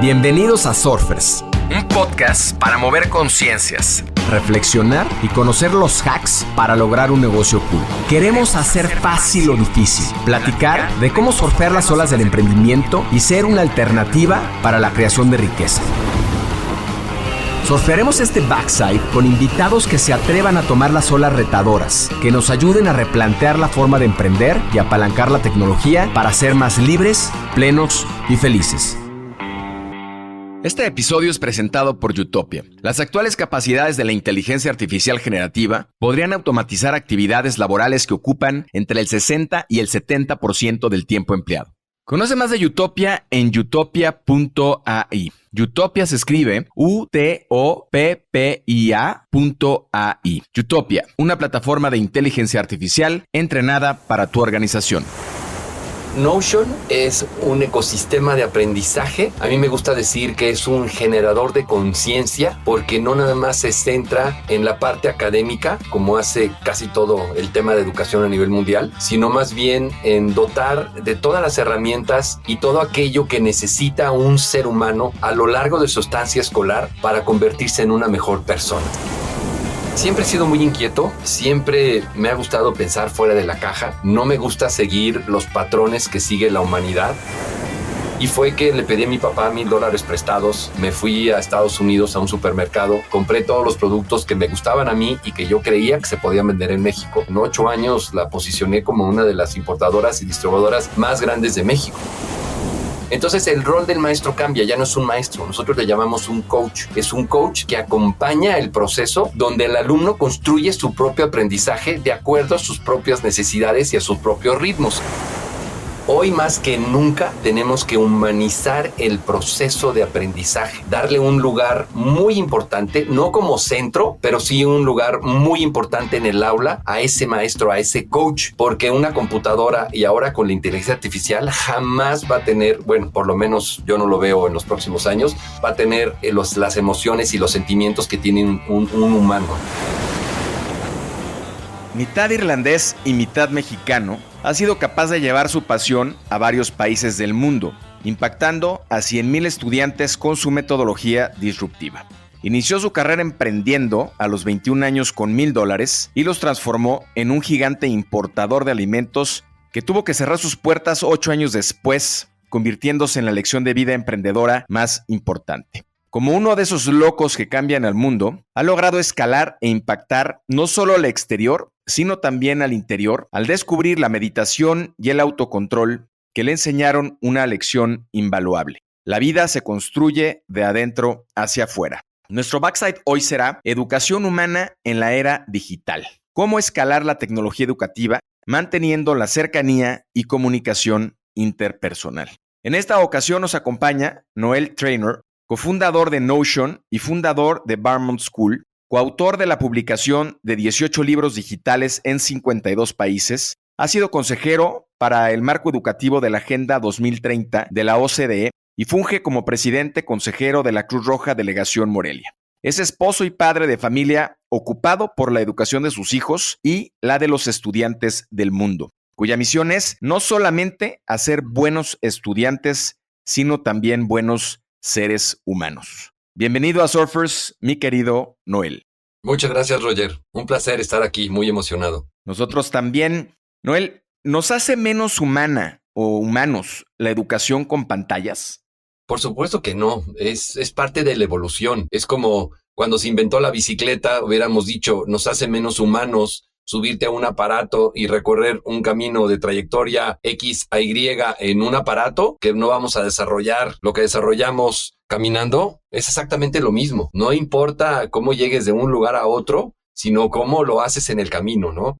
Bienvenidos a Surfers, un podcast para mover conciencias, reflexionar y conocer los hacks para lograr un negocio cool. Queremos hacer fácil lo difícil, platicar de cómo surfear las olas del emprendimiento y ser una alternativa para la creación de riqueza. Surfearemos este backside con invitados que se atrevan a tomar las olas retadoras, que nos ayuden a replantear la forma de emprender y apalancar la tecnología para ser más libres, plenos y felices. Este episodio es presentado por Utopia. Las actuales capacidades de la inteligencia artificial generativa podrían automatizar actividades laborales que ocupan entre el 60 y el 70% del tiempo empleado. Conoce más de Utopia en utopia.ai. Utopia se escribe UTOPPIA.ai. Utopia, una plataforma de inteligencia artificial entrenada para tu organización. Notion es un ecosistema de aprendizaje. A mí me gusta decir que es un generador de conciencia porque no nada más se centra en la parte académica, como hace casi todo el tema de educación a nivel mundial, sino más bien en dotar de todas las herramientas y todo aquello que necesita un ser humano a lo largo de su estancia escolar para convertirse en una mejor persona. Siempre he sido muy inquieto, siempre me ha gustado pensar fuera de la caja, no me gusta seguir los patrones que sigue la humanidad. Y fue que le pedí a mi papá $1,000 prestados, me fui a Estados Unidos a un supermercado, compré todos los productos que me gustaban a mí y que yo creía que se podían vender en México. En 8 años la posicioné como una de las importadoras y distribuidoras más grandes de México. Entonces el rol del maestro cambia, ya no es un maestro, nosotros le llamamos un coach. Es un coach que acompaña el proceso donde el alumno construye su propio aprendizaje de acuerdo a sus propias necesidades y a sus propios ritmos. Hoy más que nunca tenemos que humanizar el proceso de aprendizaje, darle un lugar muy importante, no como centro, pero sí un lugar muy importante en el aula a ese maestro, a ese coach, porque una computadora y ahora con la inteligencia artificial jamás va a tener, bueno, por lo menos yo no lo veo en los próximos años, va a tener las emociones y los sentimientos que tiene un humano. Mitad irlandés y mitad mexicano, ha sido capaz de llevar su pasión a varios países del mundo, impactando a 100,000 estudiantes con su metodología disruptiva. Inició su carrera emprendiendo a los 21 años con $1,000 y los transformó en un gigante importador de alimentos que tuvo que cerrar sus puertas 8 años después, convirtiéndose en la lección de vida emprendedora más importante. Como uno de esos locos que cambian al mundo, ha logrado escalar e impactar no solo al exterior, sino también al interior, al descubrir la meditación y el autocontrol que le enseñaron una lección invaluable. La vida se construye de adentro hacia afuera. Nuestro backside hoy será educación humana en la era digital. Cómo escalar la tecnología educativa manteniendo la cercanía y comunicación interpersonal. En esta ocasión nos acompaña Noel Trainer, cofundador de Notion y fundador de Barmount School, coautor de la publicación de 18 libros digitales en 52 países, ha sido consejero para el marco educativo de la Agenda 2030 de la OCDE y funge como presidente consejero de la Cruz Roja Delegación Morelia. Es esposo y padre de familia ocupado por la educación de sus hijos y la de los estudiantes del mundo, cuya misión es no solamente hacer buenos estudiantes, sino también buenos seres humanos. Bienvenido a Surfers, mi querido Noel. Muchas gracias, Roger. Un placer estar aquí, muy emocionado. Nosotros también. Noel, ¿nos hace menos humana o humanos la educación con pantallas? Por supuesto que no, es parte de la evolución. Es como cuando se inventó la bicicleta, hubiéramos dicho, nos hace menos humanos subirte a un aparato y recorrer un camino de trayectoria X a Y en un aparato, que no vamos a desarrollar lo que desarrollamos caminando. Es exactamente lo mismo. No importa cómo llegues de un lugar a otro, sino cómo lo haces en el camino, ¿no?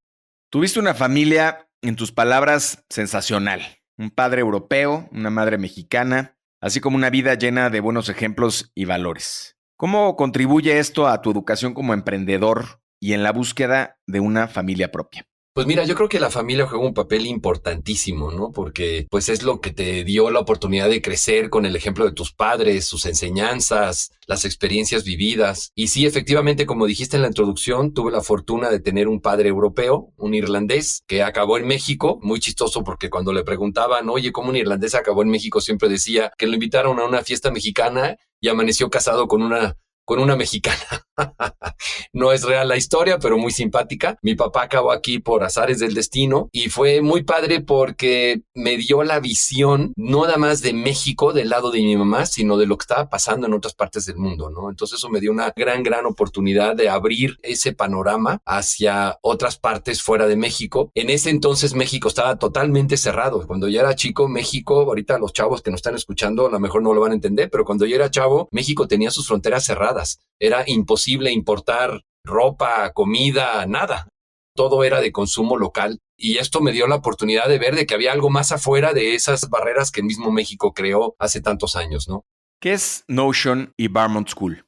Tuviste una familia, en tus palabras, sensacional. Un padre europeo, una madre mexicana, así como una vida llena de buenos ejemplos y valores. ¿Cómo contribuye esto a tu educación como emprendedor y en la búsqueda de una familia propia? Pues mira, yo creo que la familia juega un papel importantísimo, ¿no? Porque pues es lo que te dio la oportunidad de crecer con el ejemplo de tus padres, sus enseñanzas, las experiencias vividas. Y sí, efectivamente, como dijiste en la introducción, tuve la fortuna de tener un padre europeo, un irlandés, que acabó en México. Muy chistoso porque cuando le preguntaban, oye, ¿cómo un irlandés acabó en México? Siempre decía que lo invitaron a una fiesta mexicana y amaneció casado con una mexicana. No es real la historia, pero muy simpática. Mi papá acabó aquí por azares del destino y fue muy padre porque me dio la visión no nada más de México del lado de mi mamá, sino de lo que estaba pasando en otras partes del mundo, ¿no? Entonces eso me dio una gran oportunidad de abrir ese panorama hacia otras partes fuera de México. En ese entonces México estaba totalmente cerrado. Cuando yo era chico, México, ahorita los chavos que nos están escuchando a lo mejor no lo van a entender, pero cuando yo era chavo, México tenía sus fronteras cerradas. Era imposible importar ropa, comida, nada. Todo era de consumo local y esto me dio la oportunidad de ver de que había algo más afuera de esas barreras que el mismo México creó hace tantos años, ¿no? ¿Qué es Notion y Barmont School?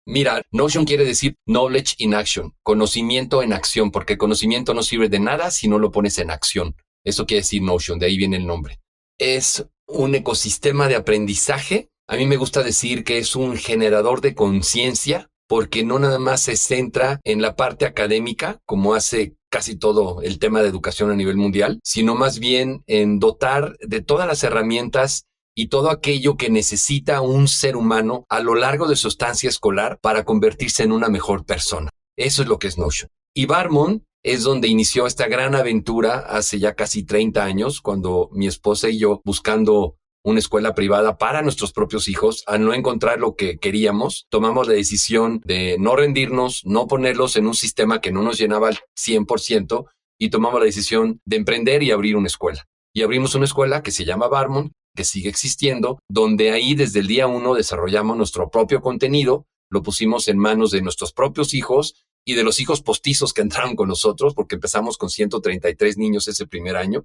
Mira, Notion quiere decir knowledge in action, conocimiento en acción, porque el conocimiento no sirve de nada si no lo pones en acción. Eso quiere decir Notion, de ahí viene el nombre. Es un ecosistema de aprendizaje. A mí me gusta decir que es un generador de conciencia, porque no nada más se centra en la parte académica, como hace casi todo el tema de educación a nivel mundial, sino más bien en dotar de todas las herramientas y todo aquello que necesita un ser humano a lo largo de su estancia escolar para convertirse en una mejor persona. Eso es lo que es Notion. Y Barmont es donde inició esta gran aventura hace ya casi 30 años, cuando mi esposa y yo, buscando una escuela privada para nuestros propios hijos, al no encontrar lo que queríamos, tomamos la decisión de no rendirnos, no ponerlos en un sistema que no nos llenaba al 100% y tomamos la decisión de emprender y abrir una escuela. Y abrimos una escuela que se llama Barmont, que sigue existiendo, donde ahí desde el día 1 desarrollamos nuestro propio contenido, lo pusimos en manos de nuestros propios hijos y de los hijos postizos que entraron con nosotros, porque empezamos con 133 niños ese primer año,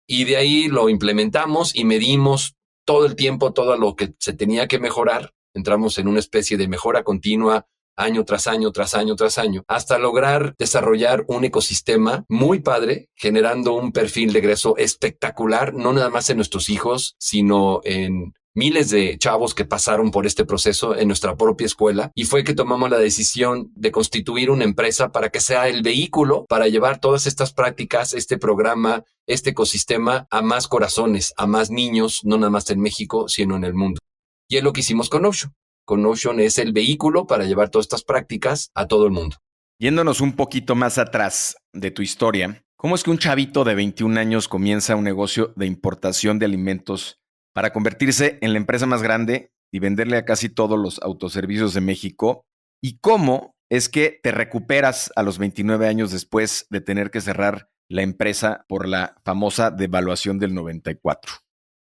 y de ahí lo implementamos y medimos todo el tiempo, todo lo que se tenía que mejorar. Entramos en una especie de mejora continua, año tras año, tras año, tras año, hasta lograr desarrollar un ecosistema muy padre, generando un perfil de egreso espectacular, no nada más en nuestros hijos, sino en miles de chavos que pasaron por este proceso en nuestra propia escuela, y fue que tomamos la decisión de constituir una empresa para que sea el vehículo para llevar todas estas prácticas, este programa, este ecosistema a más corazones, a más niños, no nada más en México, sino en el mundo. Y es lo que hicimos con Notion. Con Notion es el vehículo para llevar todas estas prácticas a todo el mundo. Yéndonos un poquito más atrás de tu historia, ¿cómo es que un chavito de 21 años comienza un negocio de importación de alimentos para convertirse en la empresa más grande y venderle a casi todos los autoservicios de México? ¿Y cómo es que te recuperas a los 29 años después de tener que cerrar la empresa por la famosa devaluación del 94?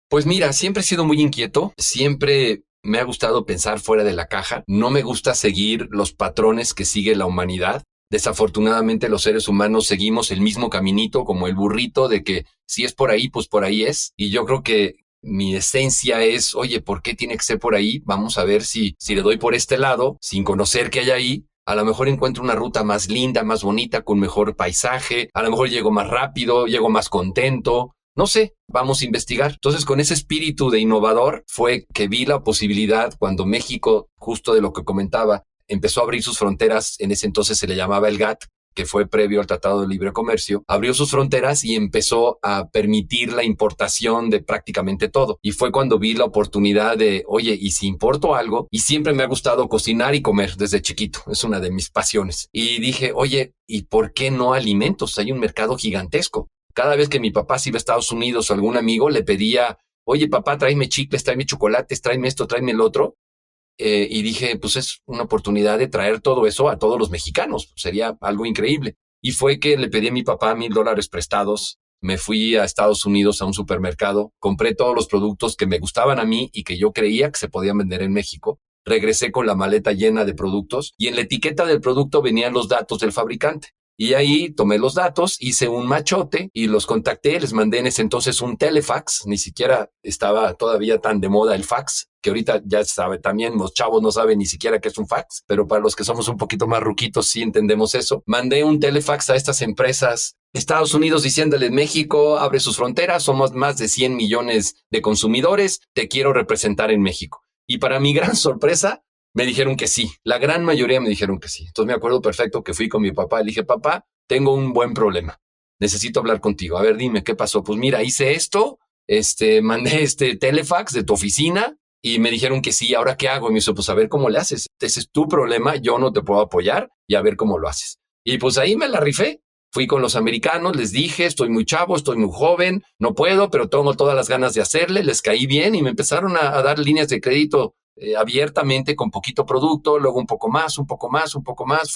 Pues mira, siempre he sido muy inquieto, siempre me ha gustado pensar fuera de la caja, no me gusta seguir los patrones que sigue la humanidad. Desafortunadamente los seres humanos seguimos el mismo caminito como el burrito de que si es por ahí, pues por ahí es. Y yo creo que mi esencia es, oye, ¿por qué tiene que ser por ahí? Vamos a ver si le doy por este lado, sin conocer qué hay ahí. A lo mejor encuentro una ruta más linda, más bonita, con mejor paisaje. A lo mejor llego más rápido, llego más contento. No sé, vamos a investigar. Entonces, con ese espíritu de innovador fue que vi la posibilidad cuando México, justo de lo que comentaba, empezó a abrir sus fronteras. En ese entonces se le llamaba el GATT, que fue previo al Tratado de Libre Comercio, abrió sus fronteras y empezó a permitir la importación de prácticamente todo. Y fue cuando vi la oportunidad de, oye, ¿y si importo algo? Y siempre me ha gustado cocinar y comer desde chiquito, es una de mis pasiones. Y dije, oye, ¿y por qué no alimentos? Hay un mercado gigantesco. Cada vez que mi papá se iba a Estados Unidos o algún amigo le pedía, oye, papá, tráeme chicles, tráeme chocolates, tráeme esto, tráeme el otro. Y dije, pues es una oportunidad de traer todo eso a todos los mexicanos. Sería algo increíble. Y fue que le pedí a mi papá $1,000 prestados. Me fui a Estados Unidos a un supermercado, compré todos los productos que me gustaban a mí y que yo creía que se podían vender en México. Regresé con la maleta llena de productos y en la etiqueta del producto venían los datos del fabricante. Y ahí tomé los datos, hice un machote y los contacté, les mandé en ese entonces un telefax, ni siquiera estaba todavía tan de moda el fax, que ahorita ya sabe, también los chavos no saben ni siquiera qué es un fax, pero para los que somos un poquito más ruquitos sí entendemos eso. Mandé un telefax a estas empresas Estados Unidos diciéndole: México abre sus fronteras, somos más de 100 millones de consumidores, te quiero representar en México. Y para mi gran sorpresa, me dijeron que sí. La gran mayoría me dijeron que sí. Entonces me acuerdo perfecto que fui con mi papá y le dije: papá, tengo un buen problema. Necesito hablar contigo. A ver, dime, ¿qué pasó? Pues mira, hice esto, mandé este telefax de tu oficina y me dijeron que sí. ¿Ahora qué hago? Y me dijo: pues a ver cómo le haces. Ese es tu problema, yo no te puedo apoyar y a ver cómo lo haces. Y pues ahí me la rifé. Fui con los americanos, les dije: estoy muy chavo, estoy muy joven, no puedo, pero tengo todas las ganas de hacerle. Les caí bien y me empezaron a dar líneas de crédito abiertamente con poquito producto, luego un poco más, un poco más, un poco más.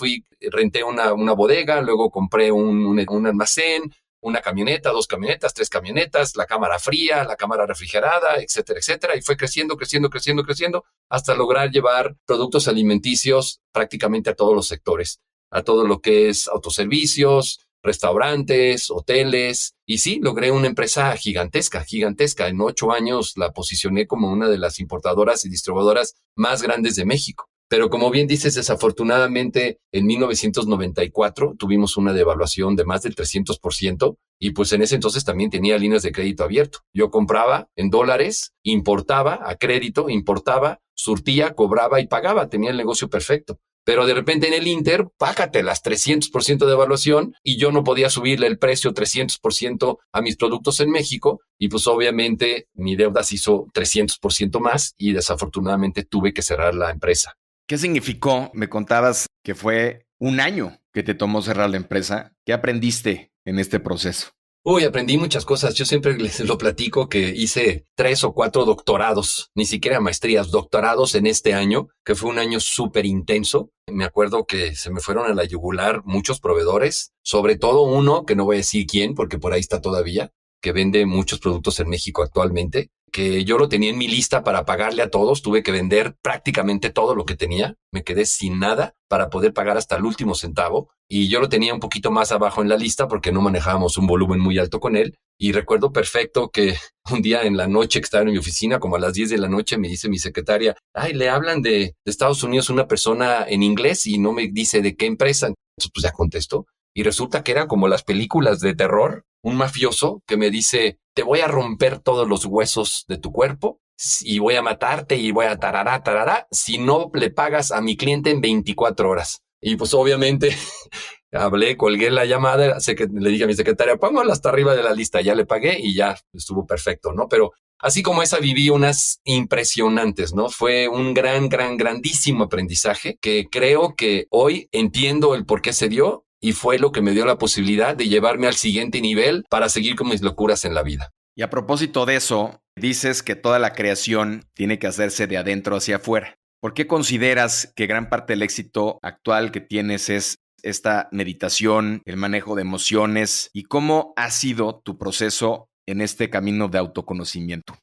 Renté una bodega, luego compré un almacén, una camioneta, 2 camionetas, 3 camionetas, la cámara fría, la cámara refrigerada, etcétera, etcétera. Y fue creciendo, creciendo, creciendo, creciendo, hasta lograr llevar productos alimenticios prácticamente a todos los sectores, a todo lo que es autoservicios, restaurantes, hoteles. Y sí, logré una empresa gigantesca, gigantesca. En 8 años la posicioné como una de las importadoras y distribuidoras más grandes de México. Pero como bien dices, desafortunadamente en 1994 tuvimos una devaluación de más del 300% y pues en ese entonces también tenía líneas de crédito abierto. Yo compraba en dólares, importaba a crédito, importaba, surtía, cobraba y pagaba. Tenía el negocio perfecto. Pero de repente en el Inter, págatelas, 300% de evaluación y yo no podía subirle el precio 300% a mis productos en México y pues obviamente mi deuda se hizo 300% más y desafortunadamente tuve que cerrar la empresa. ¿Qué significó? Me contabas que fue un año que te tomó cerrar la empresa. ¿Qué aprendiste en este proceso? Uy, aprendí muchas cosas. Yo siempre les lo platico que hice 3 o 4 doctorados, ni siquiera maestrías, doctorados en este año, que fue un año súper intenso. Me acuerdo que se me fueron a la yugular muchos proveedores, sobre todo uno, que no voy a decir quién, porque por ahí está todavía, que vende muchos productos en México actualmente, que yo lo tenía en mi lista para pagarle a todos. Tuve que vender prácticamente todo lo que tenía. Me quedé sin nada para poder pagar hasta el último centavo. Y yo lo tenía un poquito más abajo en la lista porque no manejábamos un volumen muy alto con él. Y recuerdo perfecto que un día en la noche que estaba en mi oficina, como a las 10 de la noche, me dice mi secretaria: ay, le hablan de Estados Unidos una persona en inglés y no me dice de qué empresa. Entonces pues ya contesto. Y resulta que era como las películas de terror, un mafioso que me dice: te voy a romper todos los huesos de tu cuerpo y voy a matarte y voy a tarará, si no le pagas a mi cliente en 24 horas. Y pues obviamente hablé, colgué la llamada, le dije a mi secretaria: póngala hasta arriba de la lista. Ya le pagué y ya estuvo perfecto, ¿no? Pero así como esa viví unas impresionantes, ¿no? Fue un grandísimo aprendizaje que creo que hoy entiendo el por qué se dio. Y fue lo que me dio la posibilidad de llevarme al siguiente nivel para seguir con mis locuras en la vida. Y a propósito de eso, dices que toda la creación tiene que hacerse de adentro hacia afuera. ¿Por qué consideras que gran parte del éxito actual que tienes es esta meditación, el manejo de emociones? ¿Y cómo ha sido tu proceso en este camino de autoconocimiento?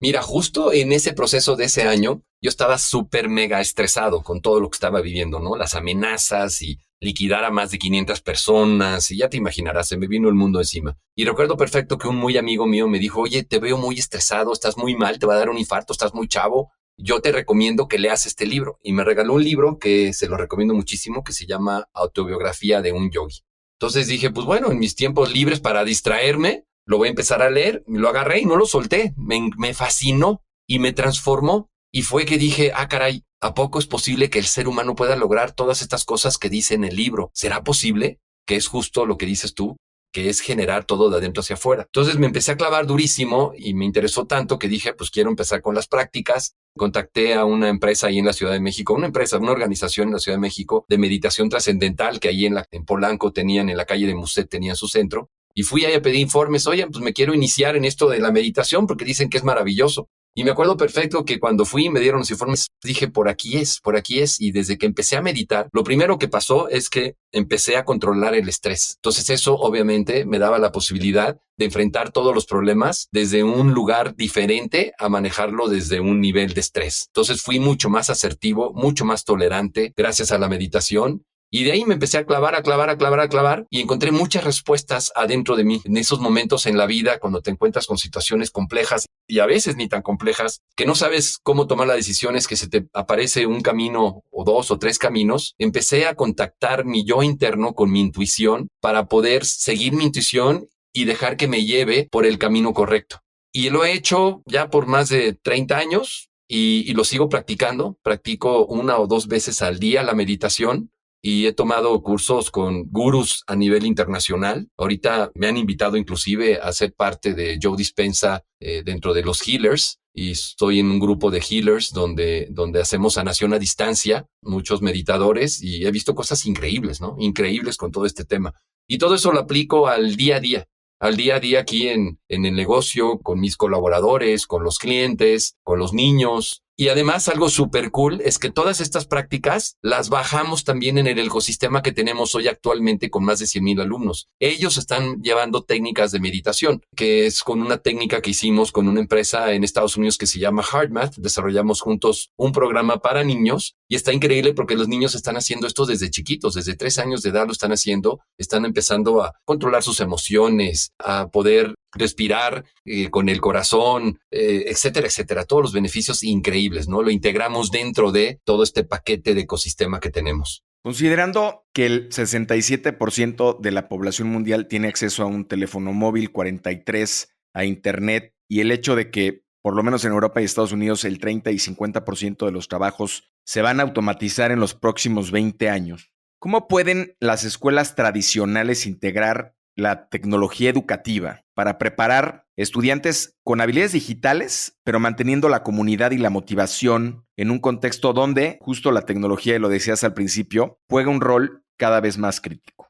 Mira, justo en ese proceso de ese año, yo estaba súper mega estresado con todo lo que estaba viviendo, ¿no? Las amenazas y liquidar a más de 500 personas y ya te imaginarás, se me vino el mundo encima. Y recuerdo perfecto que un muy amigo mío me dijo: oye, te veo muy estresado, estás muy mal, te va a dar un infarto, estás muy chavo. Yo te recomiendo que leas este libro. Y me regaló un libro que se lo recomiendo muchísimo, que se llama Autobiografía de un Yogi. Entonces dije: pues bueno, en mis tiempos libres para distraerme, lo voy a empezar a leer. Lo agarré y no lo solté. Me fascinó y me transformó. Y fue que dije: ah, caray, ¿a poco es posible que el ser humano pueda lograr todas estas cosas que dice en el libro? ¿Será posible? Que es justo lo que dices tú, que es generar todo de adentro hacia afuera. Entonces me empecé a clavar durísimo y me interesó tanto que dije: pues quiero empezar con las prácticas. Contacté a una empresa ahí en la Ciudad de México, una organización en la Ciudad de México de meditación trascendental que ahí en Polanco tenían, en la calle de Musset tenían su centro. Y fui ahí a pedir informes. Oye, pues me quiero iniciar en esto de la meditación porque dicen que es maravilloso. Y me acuerdo perfecto que cuando fui y me dieron los informes, dije: por aquí es, por aquí es. Y desde que empecé a meditar, lo primero que pasó es que empecé a controlar el estrés. Entonces eso obviamente me daba la posibilidad de enfrentar todos los problemas desde un lugar diferente a manejarlo desde un nivel de estrés. Entonces fui mucho más asertivo, mucho más tolerante gracias a la meditación. Y de ahí me empecé a clavar, y encontré muchas respuestas adentro de mí. En esos momentos en la vida, cuando te encuentras con situaciones complejas y a veces ni tan complejas, que no sabes cómo tomar las decisiones, que se te aparece un camino o dos o tres caminos, empecé a contactar mi yo interno con mi intuición para poder seguir mi intuición y dejar que me lleve por el camino correcto. Y lo he hecho ya por más de 30 años y lo sigo practicando. Practico 1 o 2 veces al día la meditación y he tomado cursos con gurús a nivel internacional. Ahorita me han invitado inclusive a ser parte de Joe Dispenza dentro de los healers, y estoy en un grupo de healers donde hacemos sanación a distancia, muchos meditadores, y he visto cosas increíbles, ¿no? Increíbles con todo este tema. Y todo eso lo aplico al día a día aquí en el negocio, con mis colaboradores, con los clientes, con los niños. Y además algo súper cool es que todas estas prácticas las bajamos también en el ecosistema que tenemos hoy actualmente con más de 100,000 alumnos. Ellos están llevando técnicas de meditación, que es con una técnica que hicimos con una empresa en Estados Unidos que se llama HeartMath. Desarrollamos juntos un programa para niños y está increíble porque los niños están haciendo esto desde chiquitos, desde 3 años de edad lo están haciendo, están empezando a controlar sus emociones, a poder respirar con el corazón, etcétera, etcétera. Todos los beneficios increíbles, ¿no? Lo integramos dentro de todo este paquete de ecosistema que tenemos. Considerando que el 67% de la población mundial tiene acceso a un teléfono móvil, 43% a Internet, y el hecho de que, por lo menos en Europa y Estados Unidos, el 30 y 50% de los trabajos se van a automatizar en los próximos 20 años, ¿cómo pueden las escuelas tradicionales integrar la tecnología educativa para preparar estudiantes con habilidades digitales, pero manteniendo la comunidad y la motivación en un contexto donde justo la tecnología, y lo decías al principio, juega un rol cada vez más crítico?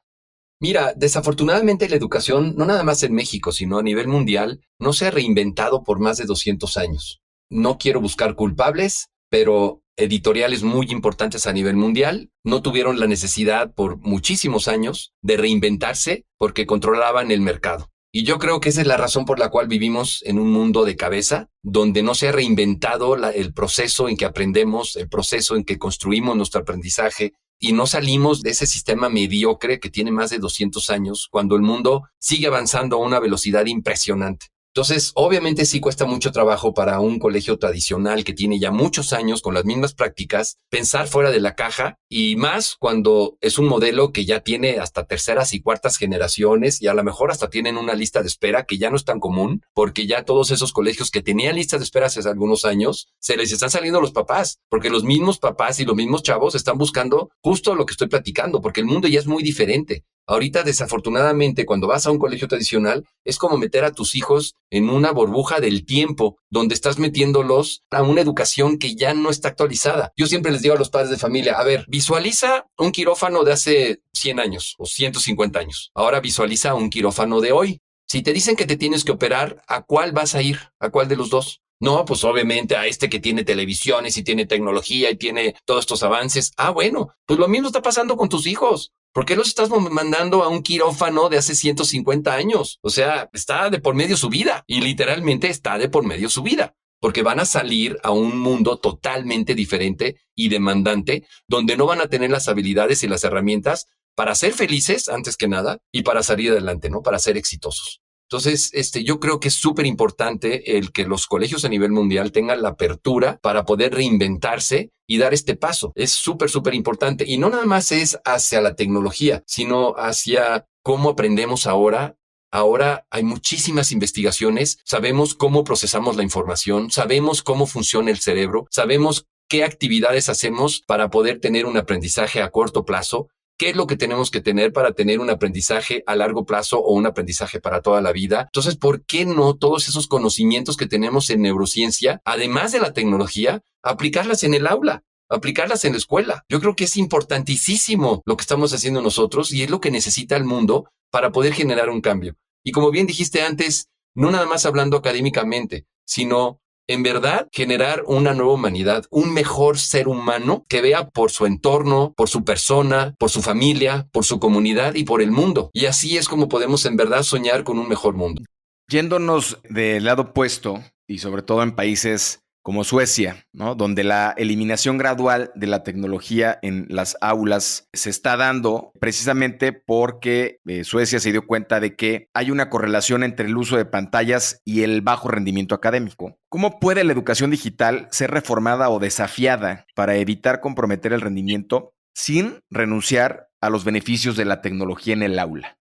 Mira, desafortunadamente la educación, no nada más en México, sino a nivel mundial, no se ha reinventado por más de 200 años. No quiero buscar culpables, pero editoriales muy importantes a nivel mundial no tuvieron la necesidad por muchísimos años de reinventarse porque controlaban el mercado. Y yo creo que esa es la razón por la cual vivimos en un mundo de cabeza, donde no se ha reinventado el proceso en que aprendemos, el proceso en que construimos nuestro aprendizaje, y no salimos de ese sistema mediocre que tiene más de 200 años, cuando el mundo sigue avanzando a una velocidad impresionante. Entonces, obviamente sí cuesta mucho trabajo para un colegio tradicional que tiene ya muchos años con las mismas prácticas, pensar fuera de la caja, y más cuando es un modelo que ya tiene hasta terceras y cuartas generaciones y a lo mejor hasta tienen una lista de espera que ya no es tan común, porque ya todos esos colegios que tenían listas de espera hace algunos años, se les están saliendo los papás, porque los mismos papás y los mismos chavos están buscando justo lo que estoy platicando, porque el mundo ya es muy diferente. Ahorita, desafortunadamente, cuando vas a un colegio tradicional, es como meter a tus hijos en una burbuja del tiempo, donde estás metiéndolos a una educación que ya no está actualizada. Yo siempre les digo a los padres de familia, a ver, visualiza un quirófano de hace 100 años o 150 años. Ahora visualiza un quirófano de hoy. Si te dicen que te tienes que operar, ¿a cuál vas a ir? ¿A cuál de los dos? No, pues obviamente a este que tiene televisiones y tiene tecnología y tiene todos estos avances. Ah, bueno, pues lo mismo está pasando con tus hijos. ¿Por qué los estás mandando a un quirófano de hace 150 años? O sea, está de por medio su vida, y literalmente está de por medio su vida, porque van a salir a un mundo totalmente diferente y demandante, donde no van a tener las habilidades y las herramientas para ser felices antes que nada y para salir adelante, ¿no? Para ser exitosos. Entonces, yo creo que es súper importante el que los colegios a nivel mundial tengan la apertura para poder reinventarse y dar este paso. Es súper, súper importante. Y no nada más es hacia la tecnología, sino hacia cómo aprendemos ahora. Ahora hay muchísimas investigaciones, sabemos cómo procesamos la información, sabemos cómo funciona el cerebro, sabemos qué actividades hacemos para poder tener un aprendizaje a corto plazo. ¿Qué es lo que tenemos que tener para tener un aprendizaje a largo plazo o un aprendizaje para toda la vida? Entonces, ¿por qué no todos esos conocimientos que tenemos en neurociencia, además de la tecnología, aplicarlas en el aula, aplicarlas en la escuela? Yo creo que es importantísimo lo que estamos haciendo nosotros y es lo que necesita el mundo para poder generar un cambio. Y como bien dijiste antes, no nada más hablando académicamente, sino en verdad generar una nueva humanidad, un mejor ser humano que vea por su entorno, por su persona, por su familia, por su comunidad y por el mundo. Y así es como podemos en verdad soñar con un mejor mundo. Yéndonos del lado opuesto, y sobre todo en países como Suecia, ¿no? Donde la eliminación gradual de la tecnología en las aulas se está dando precisamente porque Suecia se dio cuenta de que hay una correlación entre el uso de pantallas y el bajo rendimiento académico. ¿Cómo puede la educación digital ser reformada o desafiada para evitar comprometer el rendimiento sin renunciar a los beneficios de la tecnología en el aula?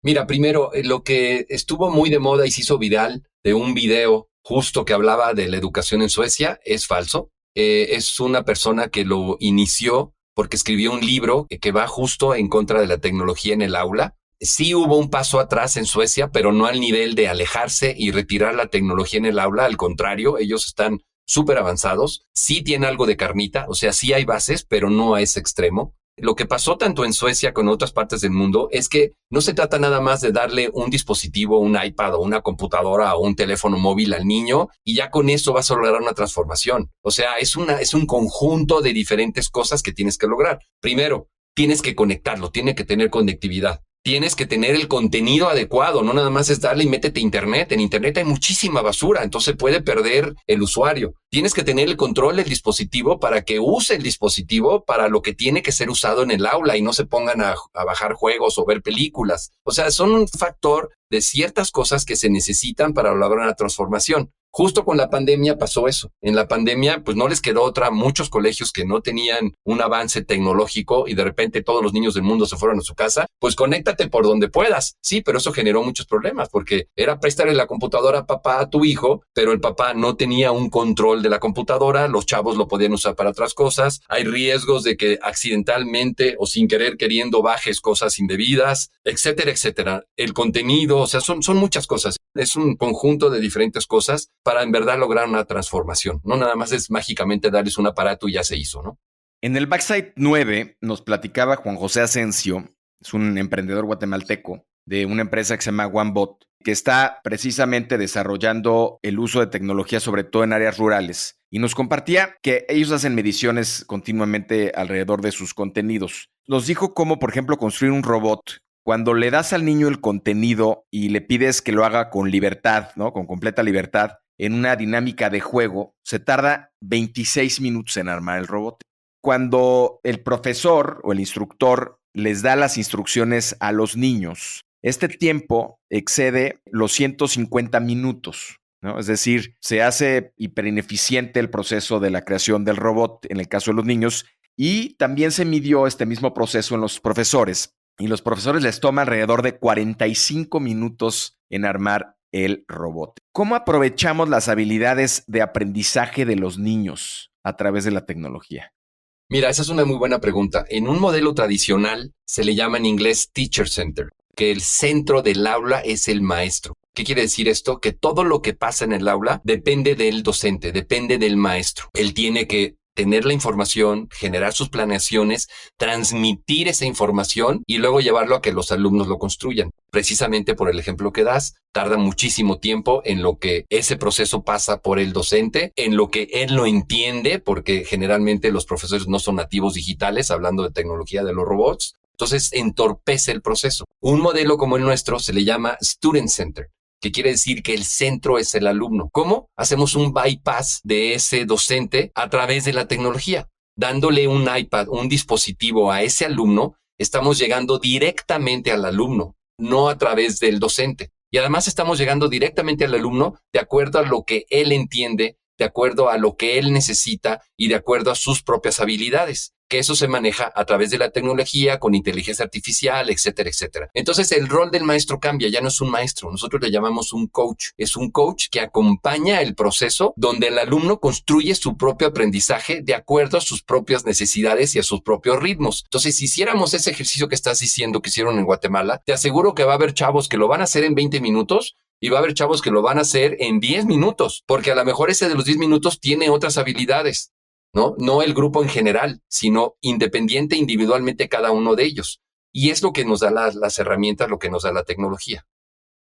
Mira, primero, lo que estuvo muy de moda y se hizo viral de un video justo que hablaba de la educación en Suecia es falso. Es una persona que lo inició porque escribió un libro que va justo en contra de la tecnología en el aula. Sí hubo un paso atrás en Suecia, pero no al nivel de alejarse y retirar la tecnología en el aula. Al contrario, ellos están súper avanzados. Sí tiene algo de carnita, o sea, sí hay bases, pero no a ese extremo. Lo que pasó tanto en Suecia como en otras partes del mundo es que no se trata nada más de darle un dispositivo, un iPad o una computadora o un teléfono móvil al niño y ya con eso vas a lograr una transformación. O sea, es un conjunto de diferentes cosas que tienes que lograr. Primero, tienes que conectarlo, tiene que tener conectividad. Tienes que tener el contenido adecuado, no nada más es darle y métete a internet. En internet hay muchísima basura, entonces puede perder el usuario. Tienes que tener el control del dispositivo para que use el dispositivo para lo que tiene que ser usado en el aula y no se pongan a bajar juegos o ver películas. O sea, son un factor de ciertas cosas que se necesitan para lograr una transformación. Justo con la pandemia pasó eso. En la pandemia, pues no les quedó otra. Muchos colegios que no tenían un avance tecnológico y de repente todos los niños del mundo se fueron a su casa, pues conéctate por donde puedas. Sí, pero eso generó muchos problemas porque era prestarle la computadora a papá a tu hijo, pero el papá no tenía un control de la computadora, los chavos lo podían usar para otras cosas. Hay riesgos de que accidentalmente o sin querer queriendo bajes cosas indebidas, etcétera, etcétera. El contenido, o sea, son muchas cosas. Es un conjunto de diferentes cosas para en verdad lograr una transformación. No nada más es mágicamente darles un aparato y ya se hizo, ¿no? En el Backside 9 nos platicaba Juan José Asensio, es un emprendedor guatemalteco de una empresa que se llama OneBot, que está precisamente desarrollando el uso de tecnología, sobre todo en áreas rurales. Y nos compartía que ellos hacen mediciones continuamente alrededor de sus contenidos. Nos dijo cómo, por ejemplo, construir un robot. Cuando le das al niño el contenido y le pides que lo haga con libertad, ¿no? Con completa libertad, en una dinámica de juego, se tarda 26 minutos en armar el robot. Cuando el profesor o el instructor les da las instrucciones a los niños, este tiempo excede los 150 minutos, ¿no? Es decir, se hace hiperineficiente el proceso de la creación del robot en el caso de los niños y también se midió este mismo proceso en los profesores. Y los profesores les toma alrededor de 45 minutos en armar el robot. ¿Cómo aprovechamos las habilidades de aprendizaje de los niños a través de la tecnología? Mira, esa es una muy buena pregunta. En un modelo tradicional se le llama en inglés teacher center, que el centro del aula es el maestro. ¿Qué quiere decir esto? Que todo lo que pasa en el aula depende del docente, depende del maestro. Él tiene que tener la información, generar sus planeaciones, transmitir esa información y luego llevarlo a que los alumnos lo construyan. Precisamente por el ejemplo que das, tarda muchísimo tiempo en lo que ese proceso pasa por el docente, en lo que él lo entiende, porque generalmente los profesores no son nativos digitales, hablando de tecnología de los robots. Entonces entorpece el proceso. Un modelo como el nuestro se le llama Student Center, que quiere decir que el centro es el alumno. ¿Cómo? Hacemos un bypass de ese docente a través de la tecnología. Dándole un iPad, un dispositivo a ese alumno, estamos llegando directamente al alumno, no a través del docente. Y además estamos llegando directamente al alumno de acuerdo a lo que él entiende, de acuerdo a lo que él necesita y de acuerdo a sus propias habilidades, que eso se maneja a través de la tecnología, con inteligencia artificial, etcétera, etcétera. Entonces el rol del maestro cambia, ya no es un maestro, nosotros le llamamos un coach. Es un coach que acompaña el proceso donde el alumno construye su propio aprendizaje de acuerdo a sus propias necesidades y a sus propios ritmos. Entonces, si hiciéramos ese ejercicio que estás diciendo que hicieron en Guatemala, te aseguro que va a haber chavos que lo van a hacer en 20 minutos, y va a haber chavos que lo van a hacer en 10 minutos, porque a lo mejor ese de los 10 minutos tiene otras habilidades, ¿no? No el grupo en general, sino independiente individualmente cada uno de ellos. Y es lo que nos da las herramientas, lo que nos da la tecnología.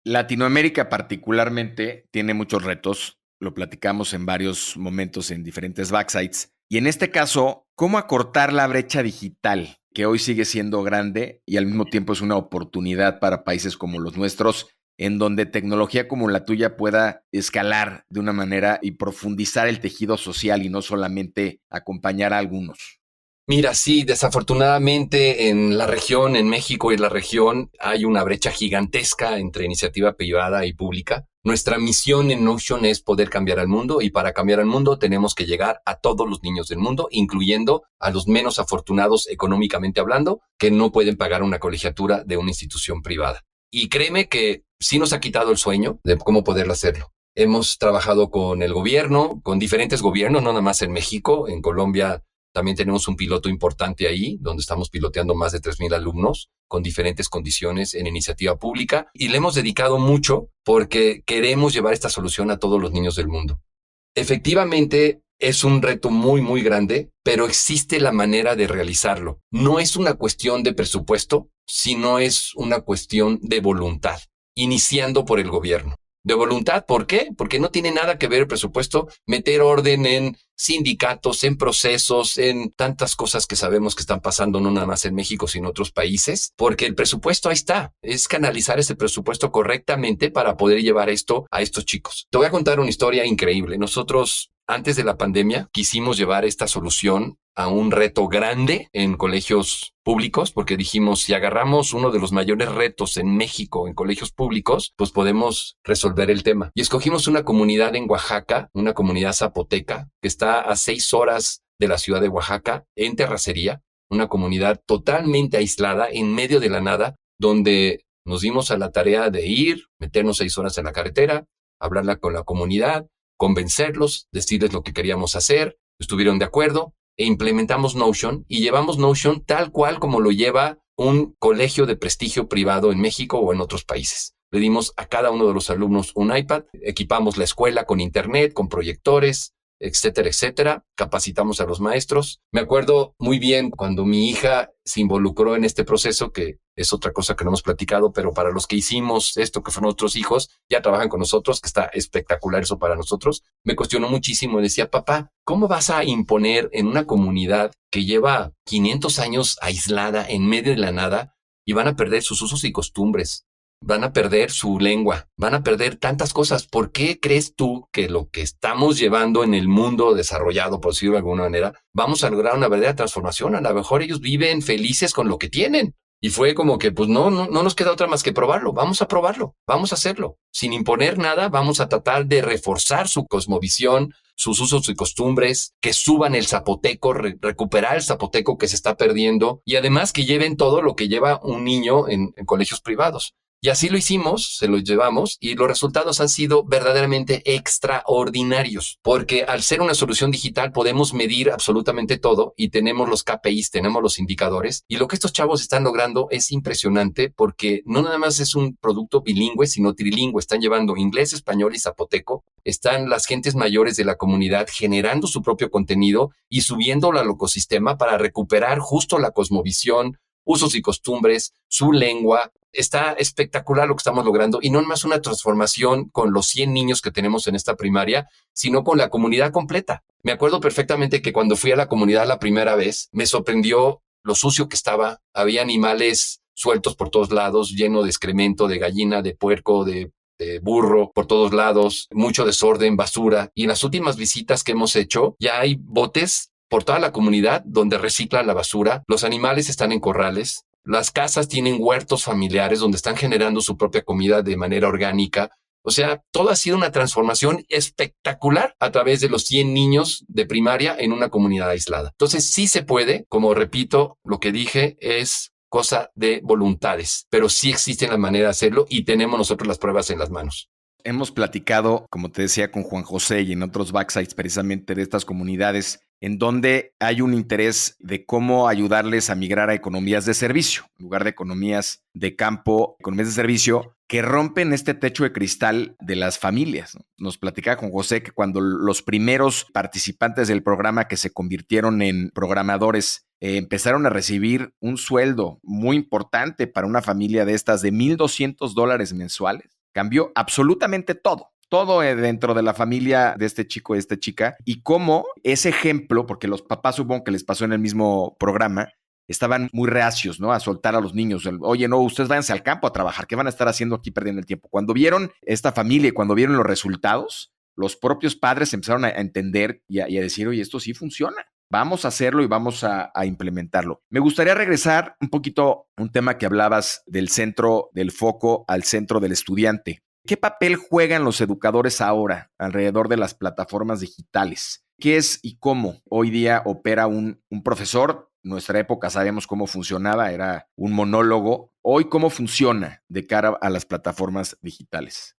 Latinoamérica particularmente tiene muchos retos, lo platicamos en varios momentos en diferentes backsites, y en este caso, ¿cómo acortar la brecha digital, que hoy sigue siendo grande y al mismo tiempo es una oportunidad para países como los nuestros en donde tecnología como la tuya pueda escalar de una manera y profundizar el tejido social y no solamente acompañar a algunos? Mira, sí, desafortunadamente en la región, en México y en la región, hay una brecha gigantesca entre iniciativa privada y pública. Nuestra misión en Notion es poder cambiar al mundo, y para cambiar al mundo tenemos que llegar a todos los niños del mundo, incluyendo a los menos afortunados económicamente hablando, que no pueden pagar una colegiatura de una institución privada. Y créeme que sí nos ha quitado el sueño de cómo poder hacerlo. Hemos trabajado con el gobierno, con diferentes gobiernos, no nada más en México, en Colombia. También tenemos un piloto importante ahí, donde estamos piloteando más de 3,000 alumnos con diferentes condiciones en iniciativa pública, y le hemos dedicado mucho porque queremos llevar esta solución a todos los niños del mundo. Efectivamente, es un reto muy, muy grande, pero existe la manera de realizarlo. No es una cuestión de presupuesto, sino es una cuestión de voluntad, iniciando por el gobierno. De voluntad, ¿por qué? Porque no tiene nada que ver el presupuesto, meter orden en sindicatos, en procesos, en tantas cosas que sabemos que están pasando no nada más en México, sino en otros países, porque el presupuesto ahí está, es canalizar ese presupuesto correctamente para poder llevar esto a estos chicos. Te voy a contar una historia increíble. Nosotros, antes de la pandemia, quisimos llevar esta solución a un reto grande en colegios públicos, porque dijimos, si agarramos uno de los mayores retos en México en colegios públicos, pues podemos resolver el tema. Y escogimos una comunidad en Oaxaca, una comunidad zapoteca, que está a 6 horas de la ciudad de Oaxaca, en Terracería, una comunidad totalmente aislada, en medio de la nada, donde nos dimos a la tarea de ir, meternos 6 horas en la carretera, hablarla con la comunidad, convencerlos, decirles lo que queríamos hacer, estuvieron de acuerdo, e implementamos Notion y llevamos Notion tal cual como lo lleva un colegio de prestigio privado en México o en otros países. Le dimos a cada uno de los alumnos un iPad, equipamos la escuela con internet, con proyectores, etcétera, etcétera. Capacitamos a los maestros. Me acuerdo muy bien cuando mi hija se involucró en este proceso, que es otra cosa que no hemos platicado, pero para los que hicimos esto, que fueron otros hijos, ya trabajan con nosotros, que está espectacular eso para nosotros. Me cuestionó muchísimo y decía, papá, ¿cómo vas a imponer en una comunidad que lleva 500 años aislada en medio de la nada y van a perder sus usos y costumbres? Van a perder su lengua, van a perder tantas cosas. ¿Por qué crees tú que lo que estamos llevando en el mundo desarrollado, por decirlo de alguna manera, vamos a lograr una verdadera transformación? A lo mejor ellos viven felices con lo que tienen. Y fue como que, pues no nos queda otra más que probarlo. Vamos a probarlo, vamos a hacerlo. Sin imponer nada, vamos a tratar de reforzar su cosmovisión, sus usos y costumbres, que suban el zapoteco, recuperar el zapoteco que se está perdiendo, y además que lleven todo lo que lleva un niño en colegios privados. Y así lo hicimos, se lo llevamos, y los resultados han sido verdaderamente extraordinarios, porque al ser una solución digital podemos medir absolutamente todo y tenemos los KPIs, tenemos los indicadores, y lo que estos chavos están logrando es impresionante, porque no nada más es un producto bilingüe, sino trilingüe. Están llevando inglés, español y zapoteco. Están las gentes mayores de la comunidad generando su propio contenido y subiéndolo al ecosistema para recuperar justo la cosmovisión, usos y costumbres, su lengua. Está espectacular lo que estamos logrando, y no más una transformación con los 100 niños que tenemos en esta primaria, sino con la comunidad completa. Me acuerdo perfectamente que cuando fui a la comunidad la primera vez, me sorprendió lo sucio que estaba. Había animales sueltos por todos lados, lleno de excremento, de gallina, de puerco, de burro por todos lados, mucho desorden, basura. Y en las últimas visitas que hemos hecho, ya hay botes por toda la comunidad donde reciclan la basura. Los animales están en corrales. Las casas tienen huertos familiares donde están generando su propia comida de manera orgánica. O sea, todo ha sido una transformación espectacular a través de los 100 niños de primaria en una comunidad aislada. Entonces, sí se puede. Como repito, lo que dije es cosa de voluntades, pero sí existe la manera de hacerlo y tenemos nosotros las pruebas en las manos. Hemos platicado, como te decía, con Juan José y en otros backsites precisamente de estas comunidades en donde hay un interés de cómo ayudarles a migrar a economías de servicio, en lugar de economías de campo, economías de servicio que rompen este techo de cristal de las familias, ¿no? Nos platicaba Juan José que cuando los primeros participantes del programa que se convirtieron en programadores empezaron a recibir un sueldo muy importante para una familia de estas de $1,200 mensuales, cambió absolutamente todo. Todo dentro de la familia de este chico y de esta chica, y cómo ese ejemplo, porque los papás supongo que les pasó en el mismo programa, estaban muy reacios, ¿no? A soltar a los niños. Oye, no, ustedes váyanse al campo a trabajar. ¿Qué van a estar haciendo aquí perdiendo el tiempo? Cuando vieron esta familia y cuando vieron los resultados, los propios padres empezaron a entender y a decir, oye, esto sí funciona. Vamos a hacerlo y vamos a implementarlo. Me gustaría regresar un poquito a un tema que hablabas del centro del foco al centro del estudiante. ¿Qué papel juegan los educadores ahora alrededor de las plataformas digitales? ¿Qué es y cómo hoy día opera un profesor? En nuestra época sabemos cómo funcionaba, era un monólogo. Hoy, ¿cómo funciona de cara a las plataformas digitales?